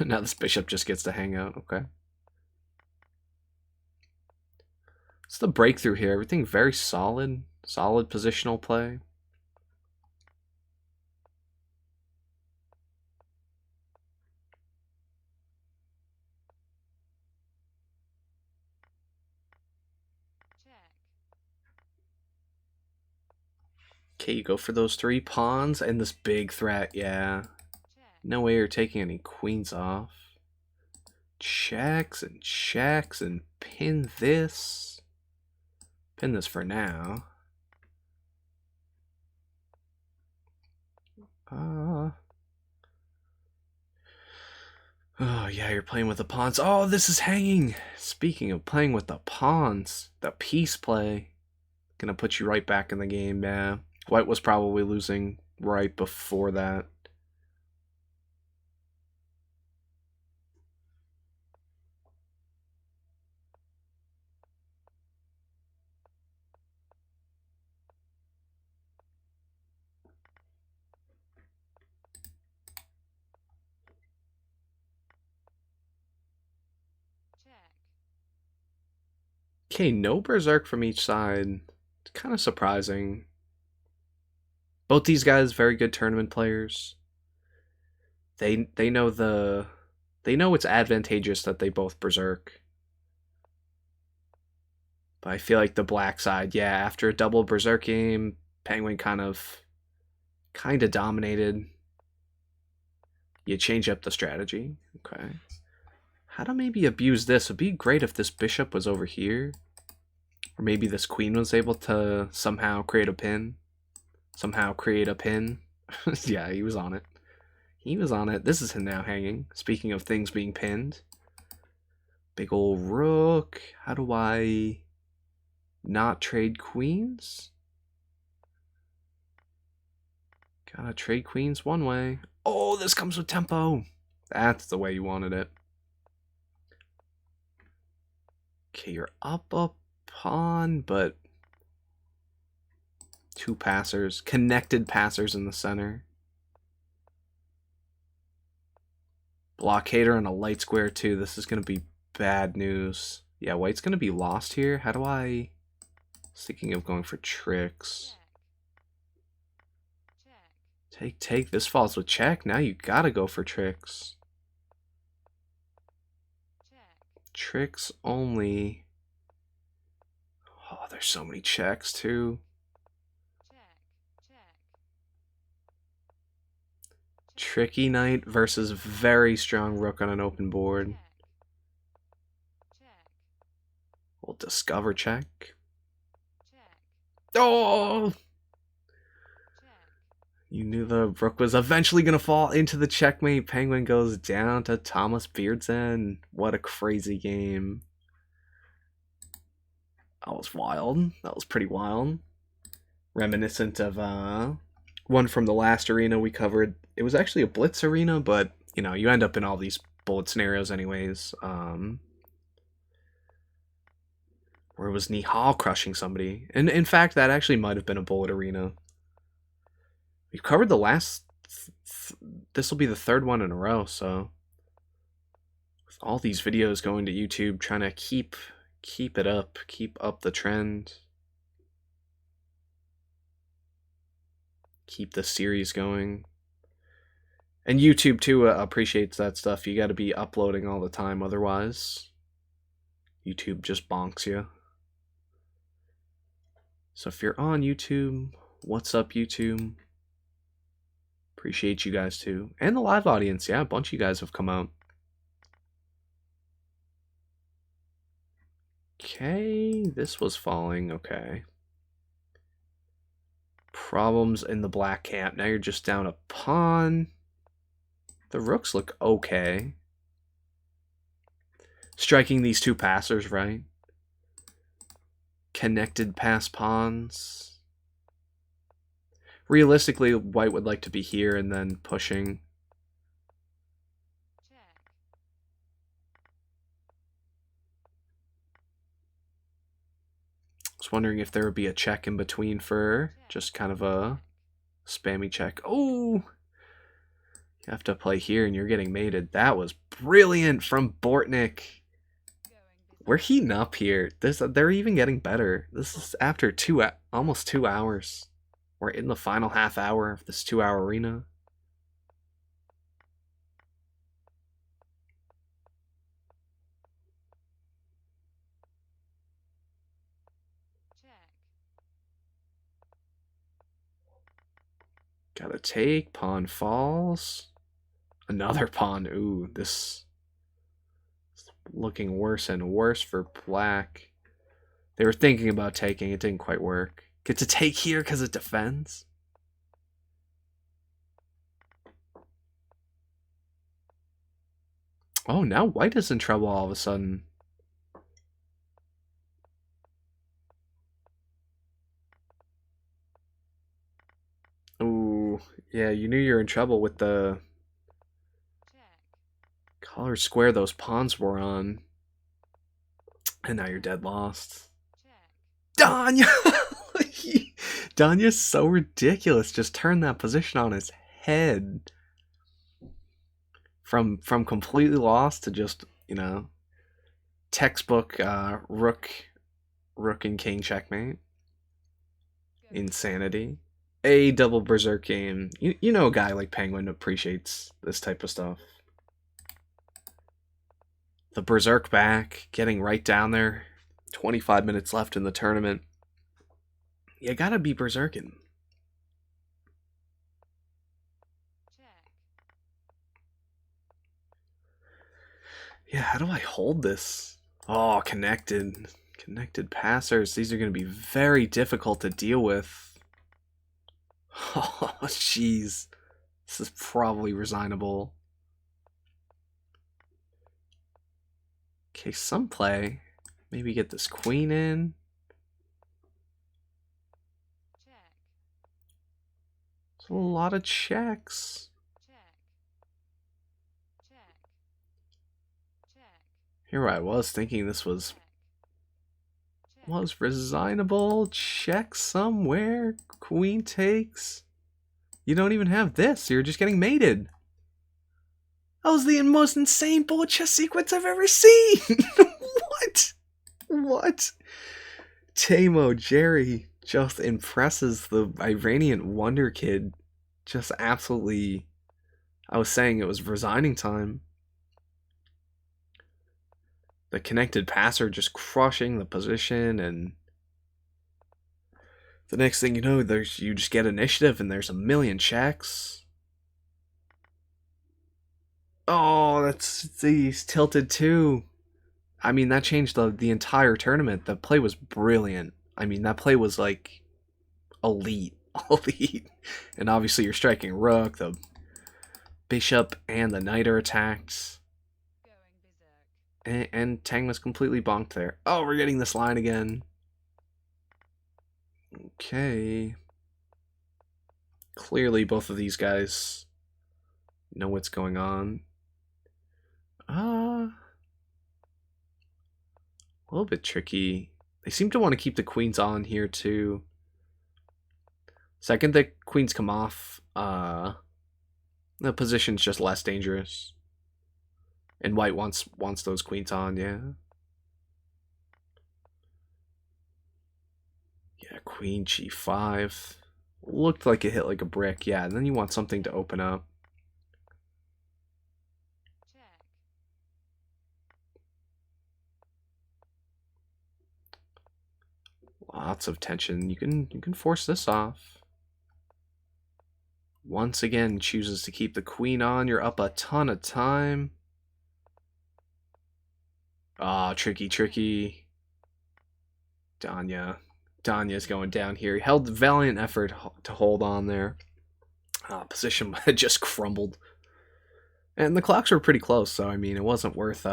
S1: Now this bishop just gets to hang out. Okay. It's the breakthrough here. Everything very solid. Solid positional play. Okay, you go for those 3 pawns and this big threat. Yeah. No way you're taking any queens off. Checks and pin this. Pin this for now. Oh yeah, you're playing with the pawns. Oh, this is hanging. Speaking of playing with the pawns, the piece play. Gonna put you right back in the game, yeah. White was probably losing right before that. Okay, no berserk from each side. It's kind of surprising. Both these guys very good tournament players. They know it's advantageous that they both berserk. But I feel like the black side, yeah, after a double berserk game, Penguin kind of dominated. You change up the strategy. Okay. How to maybe abuse this? It'd be great if this bishop was over here. Or maybe this queen was able to somehow create a pin. Somehow create a pin. Yeah, he was on it. He was on it. This is him now hanging. Speaking of things being pinned. Big ol' rook. How do I not trade queens? Gotta trade queens one way. Oh, this comes with tempo. That's the way you wanted it. Okay, you're up a pawn, but two passers. Connected passers in the center. Blockader and a light square too. This is going to be bad news. Yeah, white's going to be lost here. How do I... Thinking of going for tricks. Take. This falls with check. Now you gotta go for tricks. Tricks only. Oh, there's so many checks too. Tricky knight versus very strong rook on an open board. We'll discover check. Oh! You knew the rook was eventually going to fall into the checkmate. Penguin goes down to Thomas Beardsen. What a crazy game. That was wild. That was pretty wild. Reminiscent of one from the last arena we covered. It was actually a blitz arena, but, you know, you end up in all these bullet scenarios anyways. Where was Nihal crushing somebody? And in fact, that actually might have been a bullet arena. We've covered the last... This will be the third one in a row, so... With all these videos going to YouTube, trying to keep it up, keep up the trend. Keep the series going. And YouTube, too, appreciates that stuff. You got to be uploading all the time, otherwise... YouTube just bonks you. So if you're on YouTube, what's up, YouTube? Appreciate you guys too. And the live audience. Yeah, a bunch of you guys have come out. Okay, this was falling. Okay. Problems in the black camp. Now you're just down a pawn. The rooks look okay. Striking these two passers, right? Connected pass pawns. Realistically, white would like to be here and then pushing. I was wondering if there would be a check in between for just kind of a spammy check. Oh! You have to play here and you're getting mated. That was brilliant from Bortnik. We're heating up here. They're even getting better. This is after almost 2 hours. We're in the final half hour of this 2-hour arena. Gotta take. Pawn falls. Another pawn. Ooh, this is looking worse and worse for black. They were thinking about taking. It didn't quite work. Get to take here because it defends. Oh, now white is in trouble all of a sudden. Ooh, yeah, you knew you were in trouble with the color square those pawns were on. And now you're dead lost. Danya! Danya's so ridiculous. Just turn that position on his head. From completely lost to just, you know, textbook rook and king checkmate. Insanity. A double berserk game. You know a guy like Penguin appreciates this type of stuff. The berserk back, getting right down there. 25 minutes left in the tournament. You gotta be berserking. Yeah, how do I hold this? Oh, connected. Connected passers. These are going to be very difficult to deal with. Oh, jeez. This is probably resignable. Okay, some play. Maybe get this queen in.
S2: check,
S1: It's a lot of checks.
S2: check, check, check,
S1: Here I was thinking this was
S2: check,
S1: resignable. Check somewhere. Queen takes. You don't even have this. You're just getting mated. That was the most insane bullet chess sequence I've ever seen. What? What? Tamo Jerry just impresses the Iranian wonder kid. Just absolutely. I was saying it was resigning time. The connected passer just crushing the position, and the next thing you know, you just get initiative, and there's a million checks. Oh, he's tilted too. I mean, that changed the entire tournament. The play was brilliant. I mean, that play was like elite, elite. And obviously, you're striking rook. The bishop and the knight are attacked,
S2: going berserk,
S1: and Tang was completely bonked there. Oh, we're getting this line again. Okay. Clearly, both of these guys know what's going on. A little bit tricky. They seem to want to keep the queens on here too. Second the queens come off, the position's just less dangerous. And white wants those queens on, yeah. Yeah, queen g5. Looked like it hit like a brick, yeah, and then you want something to open up.
S2: check,
S1: Lots of tension. You can force this off. Once again, chooses to keep the queen on. You're up a ton of time. Ah, tricky, tricky. Danya's going down here. He held valiant effort to hold on there. Position had just crumbled. And the clocks were pretty close, so I mean, it wasn't worth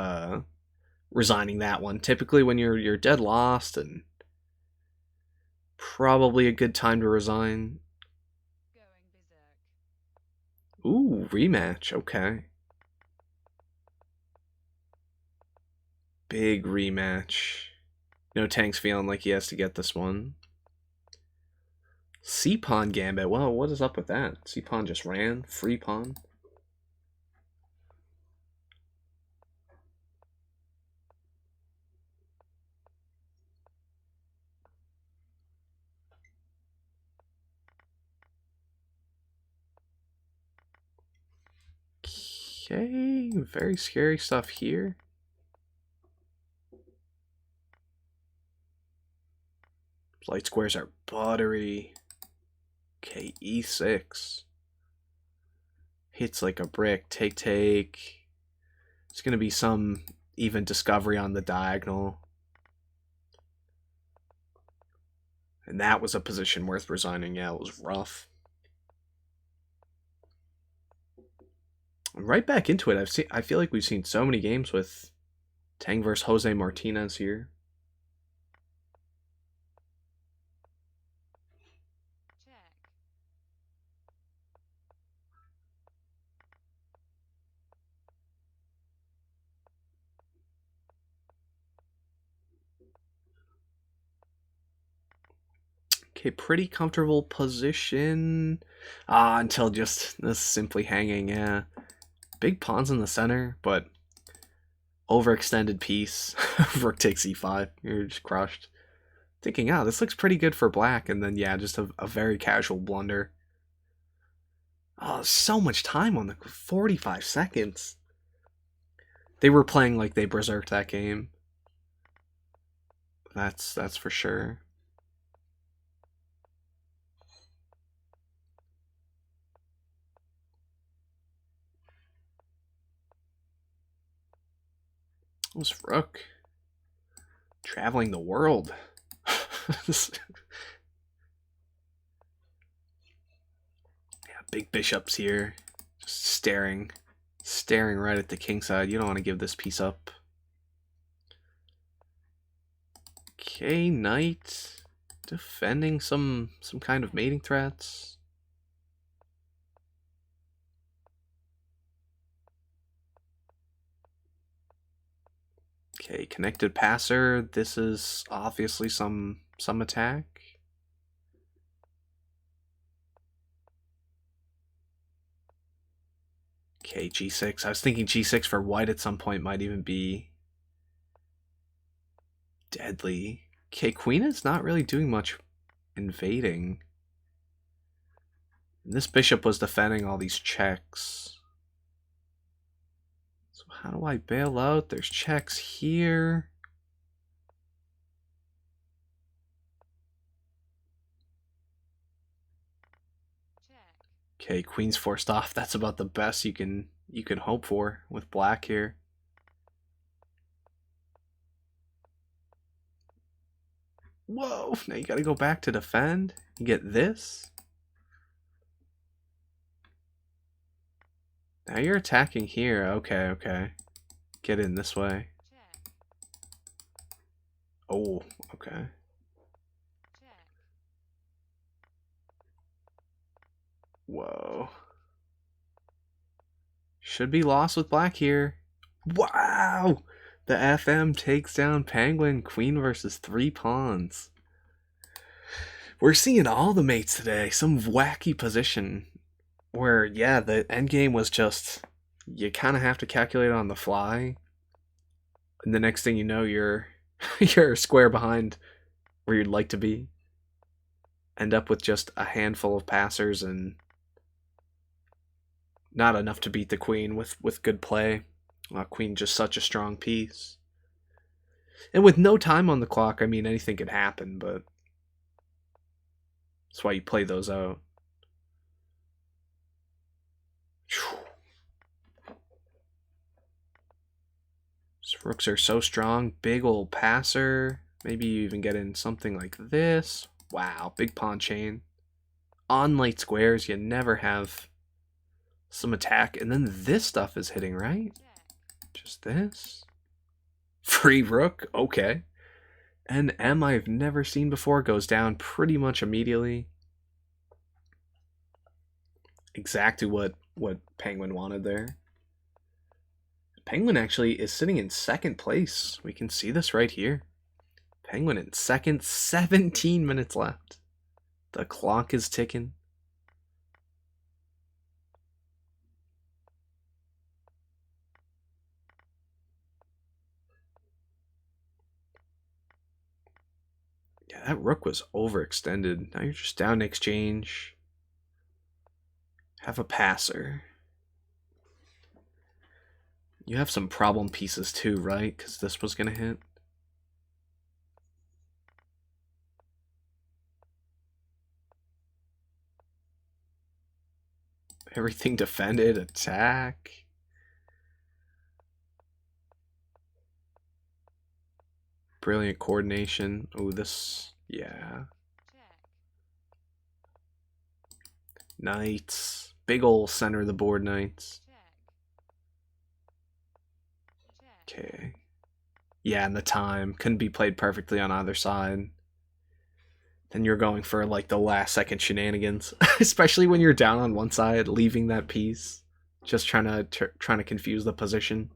S1: resigning that one. Typically, when you're dead lost, and probably a good time to resign.
S2: going berserk,
S1: Ooh, rematch. Okay. Big rematch. No, Tang's feeling like he has to get this one. C-Pawn Gambit. Well, what is up with that? C-Pawn just ran. Free pawn. Okay, very scary stuff here. Light squares are buttery. Okay, e6. Hits like a brick. Take, take. It's going to be some even discovery on the diagonal. And that was a position worth resigning. Yeah, it was rough. Right back into it. I feel like we've seen so many games with Tang versus Jose Martinez here.
S2: check,
S1: Okay, pretty comfortable position. Until just this simply hanging, yeah. Big pawns in the center, but overextended piece. Rook takes e5. You're just crushed. Thinking, this looks pretty good for black, and then yeah, just a very casual blunder. Oh, so much time on the 45 seconds. They were playing like they berserked that game. That's for sure. How's rook? Traveling the world. Yeah, big bishops here. Just staring right at the king side. You don't want to give this piece up. Okay, knight. Defending some kind of mating threats. Okay, connected passer. This is obviously some attack. Okay, g6. I was thinking g6 for white at some point might even be deadly. Okay, queen is not really doing much invading. And this bishop was defending all these checks. So how do I bail out? There's checks here. Okay, queen's forced off. That's about the best you can hope for with black here. Whoa, now you gotta go back to defend. You get this. Now you're attacking here. Okay, okay. Get in this way. Oh, okay. Whoa. Should be lost with black here. Wow! The FM takes down Penguin. Queen versus 3 pawns. We're seeing all the mates today. Some wacky position where, yeah, the endgame was just, you kind of have to calculate on the fly. And the next thing you know, you're you're square behind where you'd like to be. End up with just a handful of passers and not enough to beat the queen with good play. Queen just such a strong piece. And with no time on the clock, I mean, anything could happen, but that's why you play those out. These rooks are so strong. Big old passer. Maybe you even get in something like this. Wow, big pawn chain. On light squares, you never have some attack. And then this stuff is hitting, right? Just this. Free rook, okay. And M I've never seen before goes down pretty much immediately. Exactly what Penguin wanted there. Penguin actually is sitting in second place. We can see this right here. Penguin in second, 17 minutes left. The clock is ticking. Yeah, that rook was overextended. Now you're just down to exchange. Have a passer. You have some problem pieces too, right? Because this was going to hit. Everything defended, attack. Brilliant coordination. Oh, this, yeah. Knights. Big ol' center of the board knights. Okay. Yeah, and the time couldn't be played perfectly on either side. Then you're going for like the last second shenanigans, especially when you're down on one side, leaving that piece, just trying to confuse the position.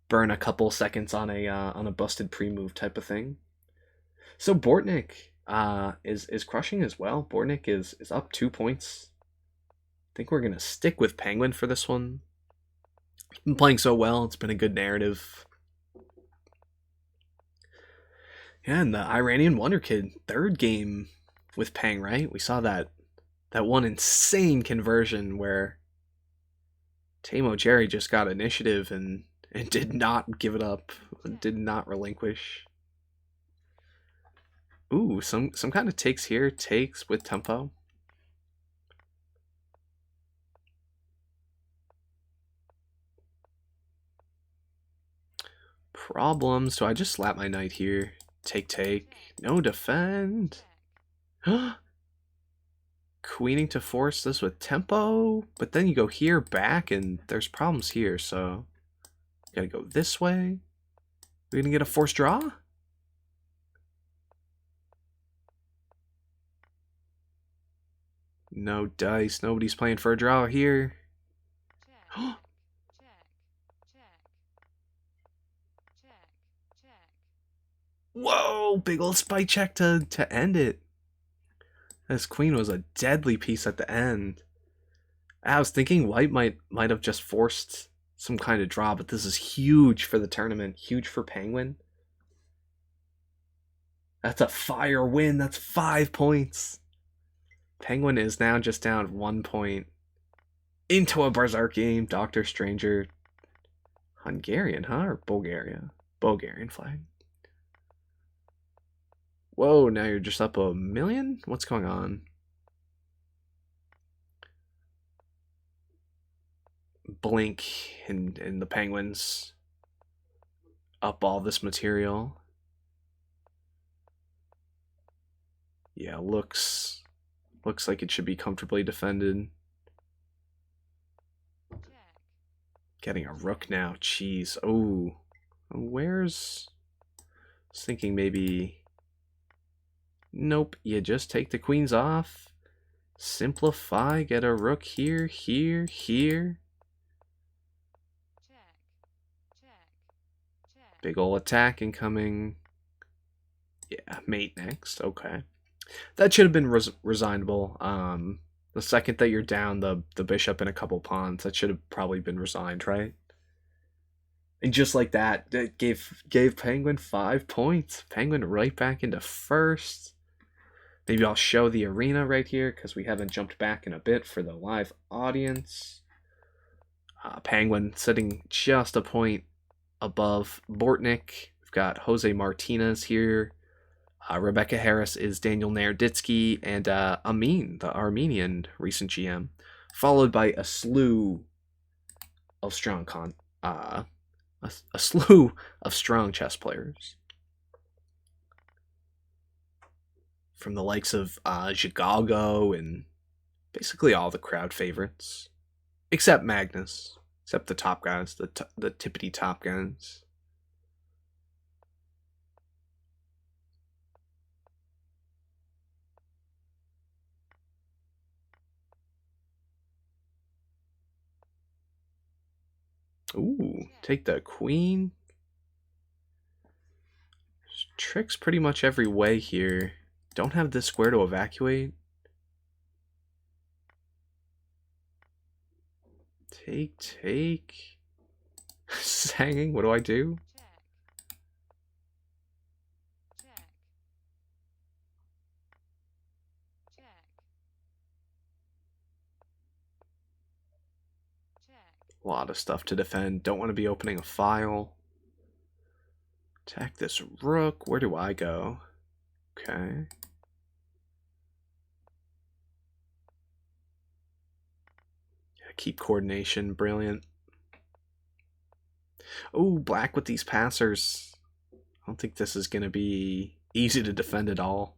S1: Burn a couple seconds on a busted pre-move type of thing. So Bortnik is crushing as well. Bortnik is up 2 points. I think we're gonna stick with Penguin for this one. Been playing so well. It's been a good narrative. Yeah, and the Iranian Wonder Kid, third game with Peng, right? We saw that one insane conversion where Tamo Jerry just got initiative and did not give it up, did not relinquish. Ooh, some kind of takes here, takes with tempo. problems. Do I just slap my knight here? Take. No defend. Queening to force this with tempo, but then you go here back and there's problems here, so gotta go this way. We're gonna get a forced draw? No dice, nobody's playing for a draw here. Whoa, big old spite check to end it. This queen was a deadly piece at the end. I was thinking white might have just forced some kind of draw, but this is huge for the tournament, huge for Penguin. That's a fire win. That's 5 points. Penguin is now just down 1 point into a Berserk game. Doctor Stranger. Hungarian, huh? Or Bulgaria? Bulgarian flag. Whoa, now you're just up 1,000,000? What's going on? Blink and the Penguins up all this material. Yeah, looks like it should be comfortably defended. Getting a rook now. Jeez. Oh, where's... I was thinking maybe... Nope, you just take the queens off. Simplify, get a rook here. Big ol' attack incoming. Yeah, mate next. Okay. That should have been resignable. The second that you're down the bishop and a couple pawns, that should have probably been resigned, right? And just like that, it gave Penguin 5 points. Penguin right back into first. Maybe I'll show the arena right here because we haven't jumped back in a bit for the live audience. Penguin sitting just a point above Bortnik. We've got Jose Martinez here. Rebecca Harris is Daniel Nerditsky, and Amin, the Armenian recent GM, followed by a slew of strong a slew of strong chess players. From the likes of Zhigago and basically all the crowd favorites, except Magnus, except the top guys, the tippity top guys. Ooh, take the queen. There's tricks pretty much every way here. Don't have this square to evacuate. Take. This is hanging. What do I do? A lot of stuff to defend. Don't want to be opening a file. Attack this rook. Where do I go? Okay. Yeah, keep coordination. Brilliant. Oh, black with these passers. I don't think this is going to be easy to defend at all.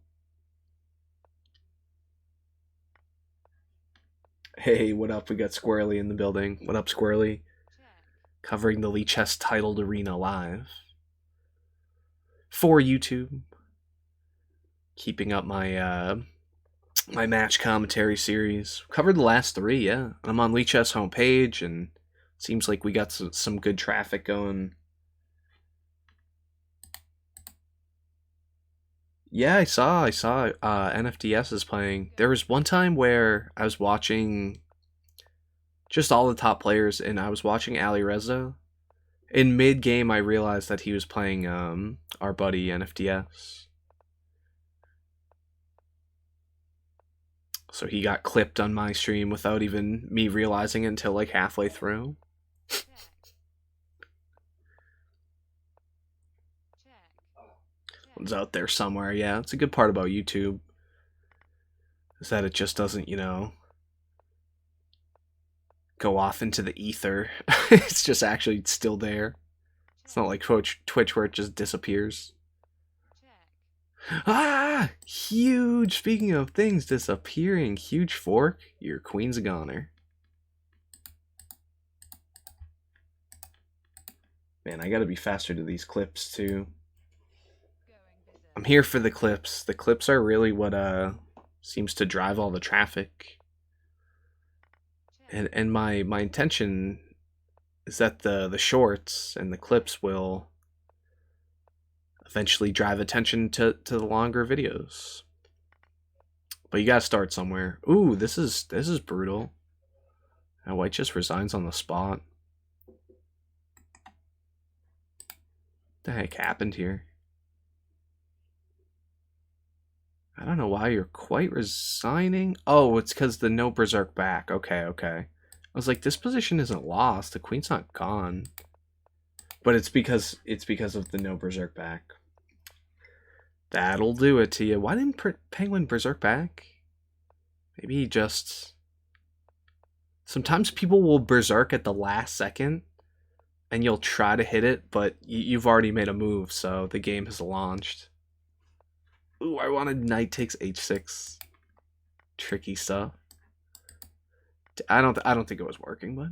S1: Hey, what up? We got Squirrely in the building. What up, Squirrely? Covering the Lichess titled arena live for YouTube. Keeping up my my match commentary series. Covered the last 3, yeah. I'm on Lichess homepage, and seems like we got some good traffic going. Yeah, I saw NFTS is playing. There was one time where I was watching just all the top players, and I was watching Ali Reza. In mid-game, I realized that he was playing our buddy NFTS. So he got clipped on my stream without even me realizing it until like halfway through. One's out there somewhere. Yeah, it's a good part about YouTube is that it just doesn't, go off into the ether. It's just actually still there. It's not like Twitch where it just disappears.
S2: check,
S1: Ah! Huge! Speaking of things disappearing, huge fork. Your queen's a goner. Man, I gotta be faster to these clips too.
S2: going berserk,
S1: I'm here for the clips. The clips are really what seems to drive all the traffic.
S2: check,
S1: And my intention is that the shorts and the clips will eventually drive attention to the longer videos. But you gotta start somewhere. Ooh, this is brutal. Now White just resigns on the spot. What the heck happened here? I don't know why you're quite resigning. Oh, it's because the no berserk back. Okay, okay. I was like, this position isn't lost. The queen's not gone. But it's because of the no berserk back. That'll do it to you. Why didn't Penguin berserk back? Maybe he just. Sometimes people will berserk at the last second, and you'll try to hit it, but you've already made a move, so the game has launched. Ooh, I wanted knight takes h6. Tricky stuff. I don't think it was working, but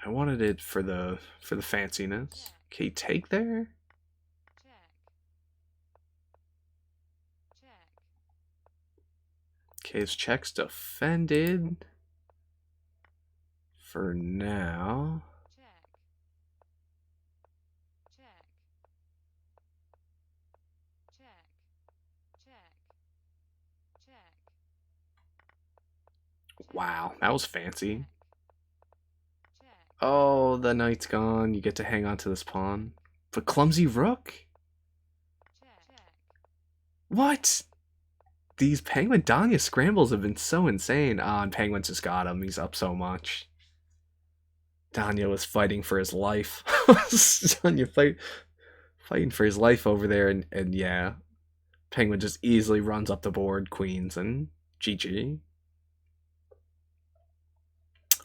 S1: I wanted it for the fanciness. Okay, take there.
S2: check, check,
S1: Okay, his check's defended for now.
S2: check, check, check, check, check,
S1: Wow, that was fancy.
S2: check,
S1: Oh, the knight's gone. You get to hang on to this pawn. But clumsy rook?
S2: check,
S1: What? These Penguin Danya scrambles have been so insane. Ah, and Penguin's just got him. He's up so much. Danya was fighting for his life. Danya fighting for his life over there, and yeah. Penguin just easily runs up the board, queens, and GG.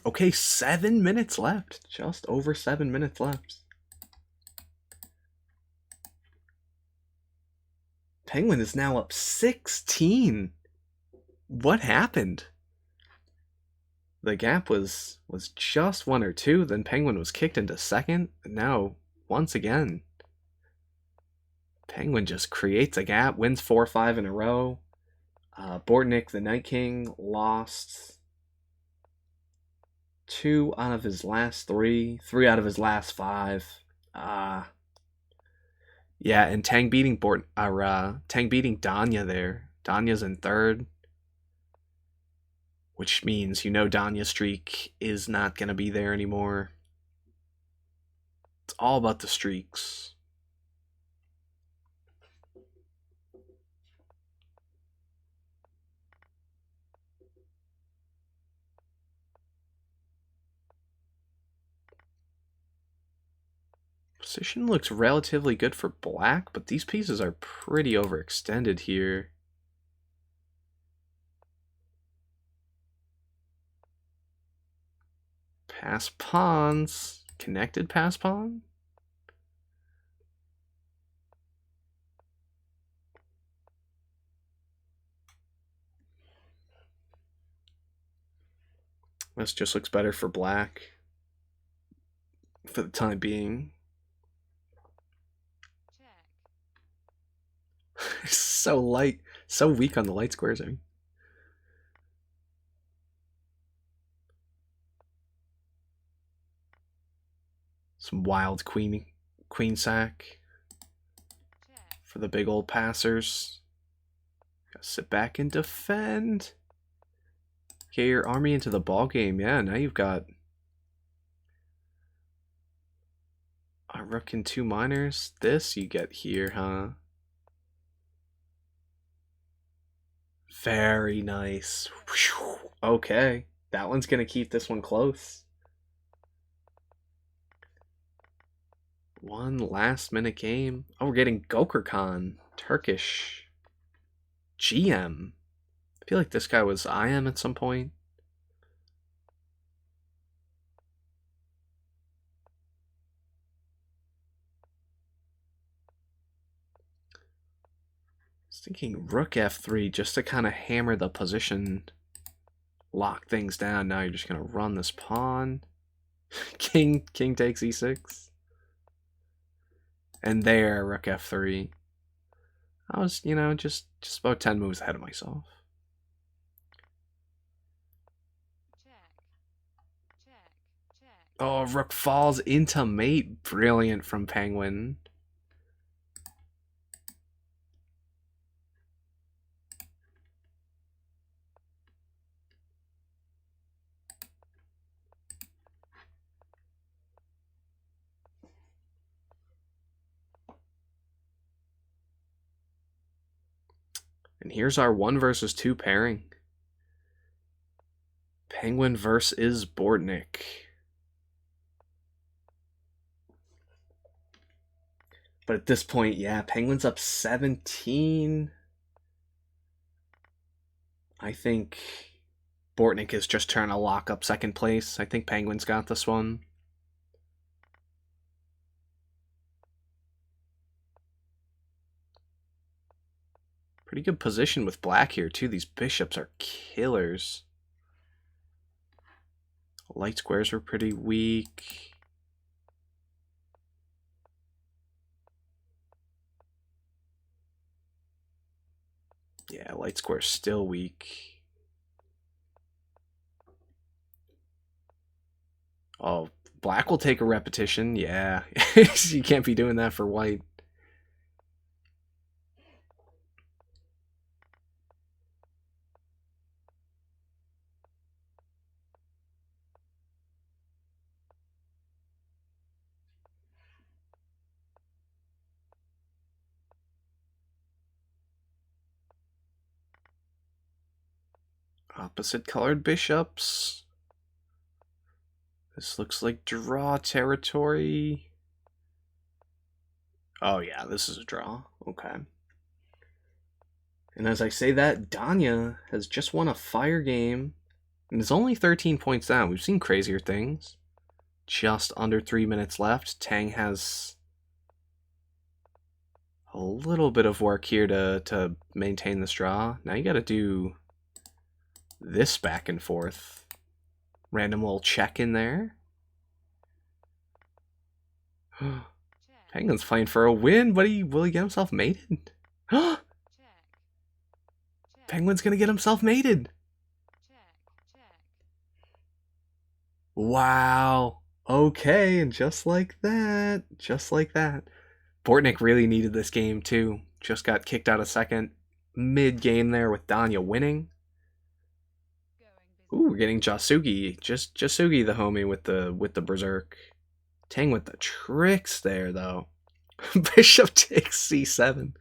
S1: Okay, 7 minutes left. Just over 7 minutes left. Penguin is now up 16. What happened? The gap was just 1 or 2. Then Penguin was kicked into second. And now, once again, Penguin just creates a gap, wins 4-5 in a row. Bortnick, the Night King, lost 2 out of his last 3, 3 out of his last 5. Yeah, and Tang beating Danya there. Danya's in third, which means Danya's streak is not gonna be there anymore. It's all about the streaks. Position looks relatively good for black, but these pieces are pretty overextended here. Pass pawns. Connected pass pawn? This just looks better for black for the time being. So light, so weak on the light squares. I mean, some wild queen sack for the big old passers. Gotta sit back and defend. Get your army into the ball game. Yeah, now you've got a rook and 2 minors. This you get here, huh? Very nice. Okay, that one's gonna keep this one close. One last minute game. Oh, we're getting Gokurkan, Turkish GM. I feel like this guy was IM at some point. was thinking rook f3 just to kind of hammer the position, lock things down. Now you're just going to run this pawn. King takes e6. And there, rook f3. I was, just about 10 moves ahead of myself. Oh, rook falls into mate. Brilliant from Penguin. And here's our 1 versus 2 pairing. Penguin versus Bortnik. But at this point, yeah, Penguin's up 17. I think Bortnik is just trying to lock up second place. I think Penguin's got this one. Pretty good position with black here, too. These bishops are killers. Light squares were pretty weak. Yeah, light square's still weak. Oh, black will take a repetition. Yeah, you can't be doing that for white. Opposite colored bishops. This looks like draw territory. Oh yeah, this is a draw. Okay. And as I say that, Danya has just won a fire game and is only 13 points down. We've seen crazier things. Just under 3 minutes left. Tang has a little bit of work here to maintain this draw. Now you got to do this back and forth. Random little check in there. Penguin's playing for a win, but will he get himself mated? Penguin's gonna get himself mated. Wow. Okay, and just like that, Bortnik really needed this game too. Just got kicked out of second mid-game there with Danya winning. Ooh, we're getting Jasugi. Just Jasugi the homie with the berserk. Tang with the tricks there though. Bishop takes c7.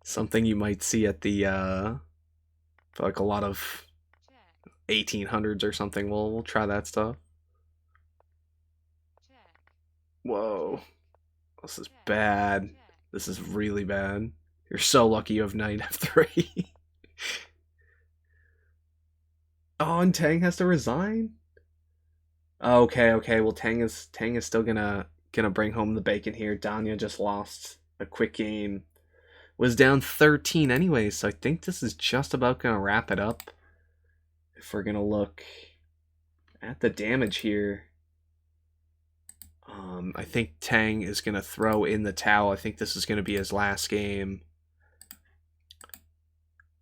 S1: Something you might see at the like a lot of 1800s or something. We'll try that stuff. Whoa. This is bad. This is really bad. You're so lucky you have knight f3. Oh, and Tang has to resign? Okay. Well, Tang is still gonna bring home the bacon here. Danya just lost a quick game. Was down 13 anyway, so I think this is just about gonna wrap it up. If we're gonna look at the damage here, I think Tang is gonna throw in the towel. I think this is gonna be his last game.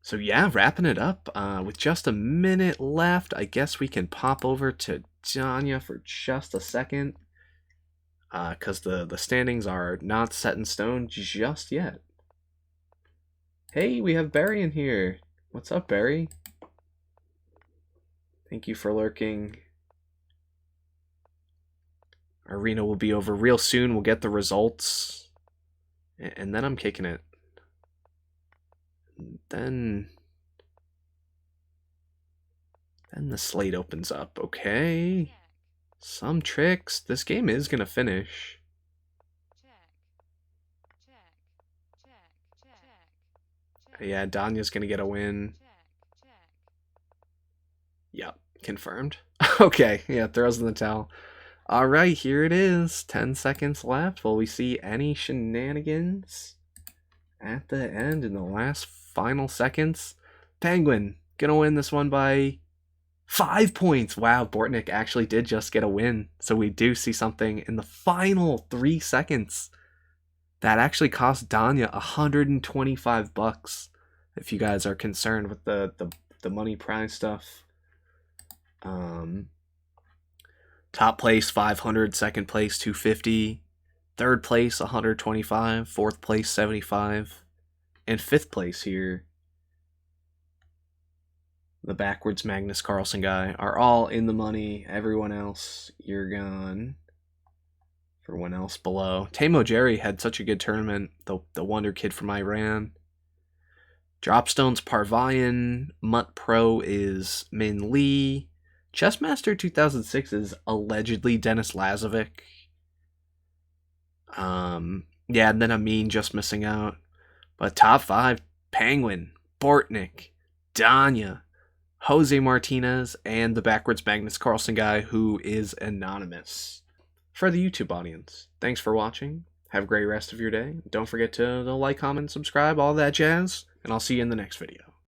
S1: So yeah, wrapping it up with just a minute left. I guess we can pop over to Danya for just a second, because the standings are not set in stone just yet. Hey, we have Barry in here. What's up, Barry? Thank you for lurking. Arena will be over real soon. We'll get the results, and then I'm kicking it. Then the slate opens up. Okay. Some tricks. This game is going to finish. Yeah, Danya's going to get a win. Yep, confirmed. Okay, yeah, throws in the towel. All right, here it is. 10 seconds left. Will we see any shenanigans? at the end in the last final seconds. Penguin gonna win this one by 5 points. Wow, Bortnick actually did just get a win. So we do see something in the final 3 seconds that actually cost Danya $125. If you guys are concerned with the money prize stuff. Top place 500, second place 250, third place 125, fourth place 75, and fifth place here, the backwards Magnus Carlsen guy, are all in the money. Everyone else, you're gone. For one else below. Tamo Jerry had such a good tournament, the wonder kid from Iran. Dropstone's Parvayan. Mutt Pro is Min Lee. Chessmaster 2006 is allegedly Denis Lazovic. Yeah, and then Amin just missing out. But top 5, Penguin, Bortnick, Danya, Jose Martinez, and the backwards Magnus Carlsen guy who is anonymous. For the YouTube audience, thanks for watching. Have a great rest of your day. Don't forget to like, comment, subscribe, all that jazz, and I'll see you in the next video.